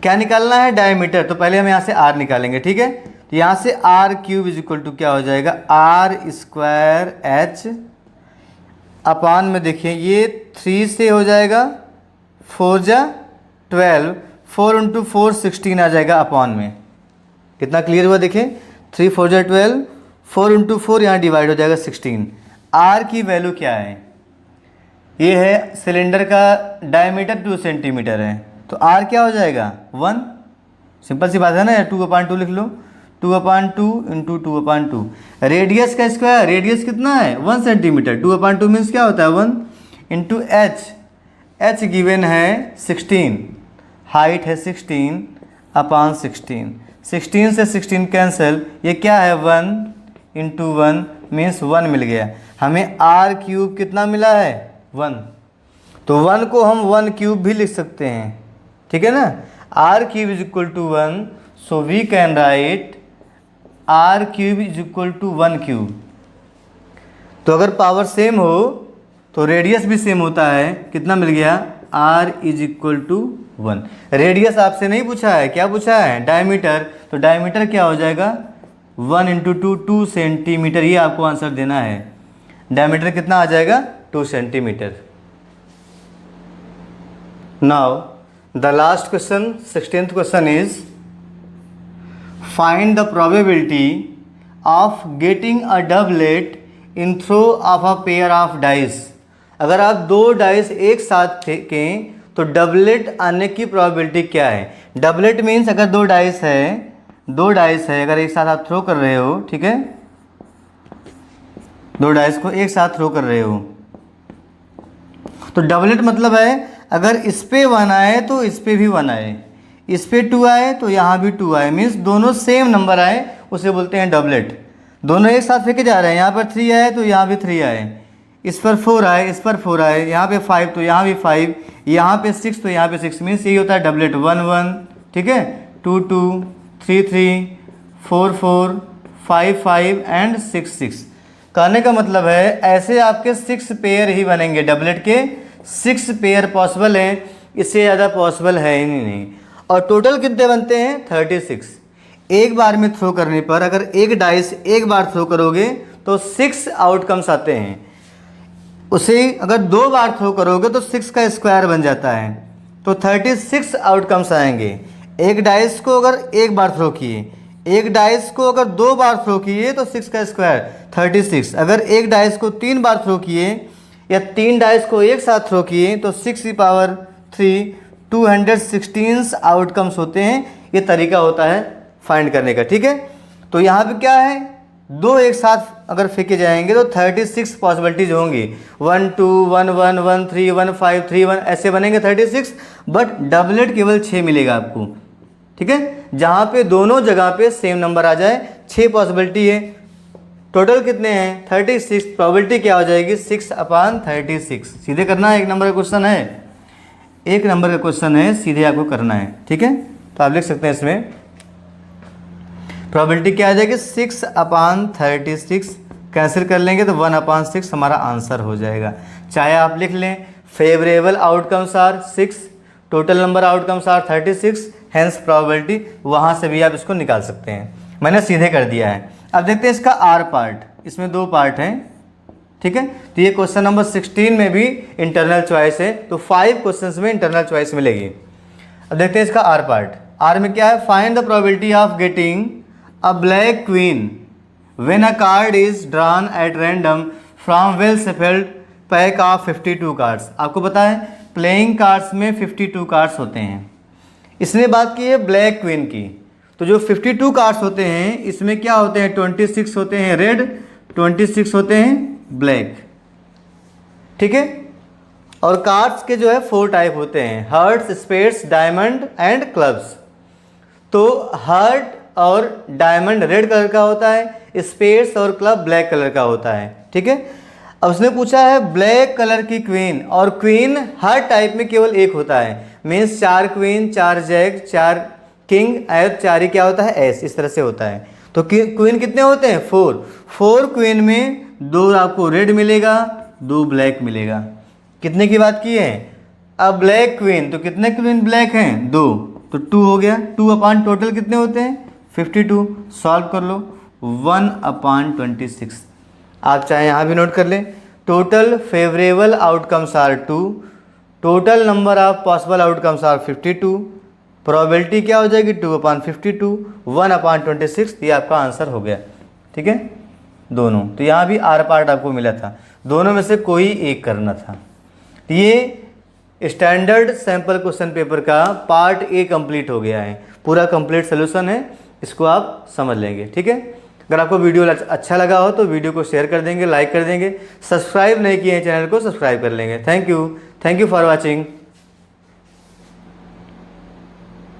क्या निकालना है, डायमीटर। तो पहले हम यहाँ से आर निकालेंगे। ठीक है, तो यहाँ से r cube is equal to क्या हो जाएगा, आर स्क्वायर एच अपान में देखिए ये 3 से हो जाएगा 4 जा 12, 4 इंटू 4 16 आ जाएगा अपॉन में। कितना क्लियर हुआ, देखिए 3 4 जा 12, 4 इंटू 4 यहाँ डिवाइड हो जाएगा 16। आर की वैल्यू क्या है, ये है सिलेंडर का डायमीटर 2 सेंटीमीटर है, तो आर क्या हो जाएगा 1। सिंपल सी बात है ना, 2/2 लिख लो। 2/2 इंटू 2/2। रेडियस का स्क्वायर, रेडियस कितना है 1 सेंटीमीटर, 2/2 मीन्स क्या होता है 1 इंटू एच, एच गिवन है 16, हाइट है 16/16, 16 से 16 कैंसिल, ये क्या है 1 इंटू 1 मीन्स 1 मिल गया। हमें आर क्यूब कितना मिला है 1, तो 1 को हम 1 क्यूब भी लिख सकते हैं, ठीक है ना। R cube is equal to 1, so we can write r cube is equal to 1 cube. तो अगर पावर सेम हो तो रेडियस भी सेम होता है, कितना मिल गया r is equal to 1। Radius आपसे नहीं पूछा है, क्या पूछा है डायमीटर, तो डायमीटर क्या हो जाएगा 1 इंटू 2 सेंटीमीटर, ये आपको आंसर देना है। डायमीटर कितना आ जाएगा 2 centimetre. Now the last question 16th question is find the probability of getting a doublet in throw of a pair of dice. अगर आप 2 डाइस एक साथ फेंकें तो डबलेट आने की प्रोबेबिलिटी क्या है। डबलेट मीन्स अगर 2 डाइस है अगर एक साथ आप थ्रो कर रहे हो, ठीक है, 2 डाइस को एक साथ थ्रो कर रहे हो, तो डबलेट मतलब है अगर इस पे 1 आए तो इस पे भी 1 आए, इस पे 2 आए तो यहाँ भी 2 आए, मीन्स दोनों सेम नंबर आए, उसे बोलते हैं डबलेट। दोनों एक साथ फेंके जा रहे हैं, यहाँ पर 3 आए तो यहाँ भी 3 आए, इस पर 4 आए, इस पर 4 आए, यहाँ पे 5 तो यहाँ भी 5, यहाँ पे 6 तो यहाँ पे 6, मीन्स यही होता है डबलेट। 1 1, ठीक है, 2 2, 3 3, 4 4, 5 5 एंड 6 6। कहने का मतलब है ऐसे आपके 6 पेयर ही बनेंगे, डबलेट के 6 पेयर पॉसिबल हैं, इससे ज़्यादा पॉसिबल है ही नहीं। और टोटल कितने बनते हैं 36। एक बार में थ्रो करने पर अगर एक डाइस एक बार थ्रो करोगे तो 6 आउटकम्स आते हैं, उसे अगर 2 बार थ्रो करोगे तो 6 का स्क्वायर बन जाता है, तो 36 आउटकम्स आएंगे। एक डाइस को अगर एक बार थ्रो किए, एक डाइस को अगर 2 बार थ्रो किए तो 6 का स्क्वायर 36। अगर एक डाइस को 3 बार थ्रो किए या 3 डाइस को एक साथ थ्रो किए तो 6⁻3 216 आउटकम्स होते हैं। ये तरीका होता है फाइंड करने का, ठीक है। तो यहाँ पे क्या है, 2 एक साथ अगर फेंके जाएंगे तो 36 पॉसिबिलिटीज होंगी, 1 2 1 1 1 3 1 5 3 1 ऐसे बनेंगे 36, बट डबलेट केवल 6 मिलेगा आपको, ठीक है। जहाँ पे दोनों जगह पे सेम नंबर आ जाए, 6 पॉसिबिलिटी है, टोटल कितने हैं 36, प्रोबेबिलिटी क्या हो जाएगी 6/36। सीधे करना है, 1 नंबर का क्वेश्चन है, 1 नंबर का क्वेश्चन है, सीधे आपको करना है, ठीक है। तो आप लिख सकते हैं इसमें प्रोबेबिलिटी क्या आ जाएगी 6/36, कैंसिल कर लेंगे तो 1/6 हमारा आंसर हो जाएगा। चाहे आप लिख लें favourable outcomes are 6, total number outcomes are 36, hence probability, वहाँ से भी आप इसको निकाल सकते हैं। मैंने सीधे कर दिया है। अब देखते हैं इसका आर पार्ट, इसमें 2 पार्ट हैं, ठीक है। तो ये क्वेश्चन नंबर 16 में भी इंटरनल चॉइस है, तो 5 क्वेश्चंस में इंटरनल चॉइस मिलेगी। अब देखते हैं इसका आर पार्ट। आर में क्या है, find the probability of getting a black queen when a card is drawn at random from well shuffled pack of 52 cards. आपको पता है प्लेइंग कार्ड्स में 52 कार्ड्स होते हैं। इसने बात की है ब्लैक क्वीन की, तो जो 52 कार्ड्स होते हैं इसमें क्या होते हैं 26 होते हैं रेड, 26 होते हैं ब्लैक, ठीक है। और कार्ड्स के जो है 4 टाइप होते हैं, hearts, spades, diamond and clubs. तो हार्ट और डायमंड रेड कलर का होता है, स्पेड्स और क्लब ब्लैक कलर का होता है, ठीक है। अब उसने पूछा है ब्लैक कलर की क्वीन, और क्वीन हर टाइप में केवल एक होता है, मीन्स 4 क्वीन, 4 जैक, 4 किंग, और 4 ही क्या होता है एस, इस तरह से होता है। तो क्वीन कितने होते हैं 4 क्वीन में 2 आपको रेड मिलेगा, 2 ब्लैक मिलेगा। कितने की बात की है, अब ब्लैक क्वीन, तो कितने क्वीन ब्लैक हैं 2, तो 2 हो गया। 2 टोटल कितने होते हैं 52, सॉल्व कर लो 1/26। आप चाहे यहाँ भी नोट कर लें, total favourable outcomes are 2, total number of possible outcomes are 52, probability क्या हो जाएगी 2/52, 1/26, ये आपका आंसर हो गया, ठीक है दोनों। तो यहाँ भी आर पार्ट आपको मिला था, दोनों में से कोई एक करना था। ये स्टैंडर्ड सैंपल क्वेश्चन पेपर का पार्ट ए कंप्लीट हो गया है, पूरा कंप्लीट सोल्यूशन है। इसको आप समझ लेंगे। ठीक है, अगर आपको वीडियो अच्छा लगा हो तो वीडियो को शेयर कर देंगे, लाइक कर देंगे, सब्सक्राइब नहीं किए हैं चैनल को सब्सक्राइब कर लेंगे। Thank you for watching.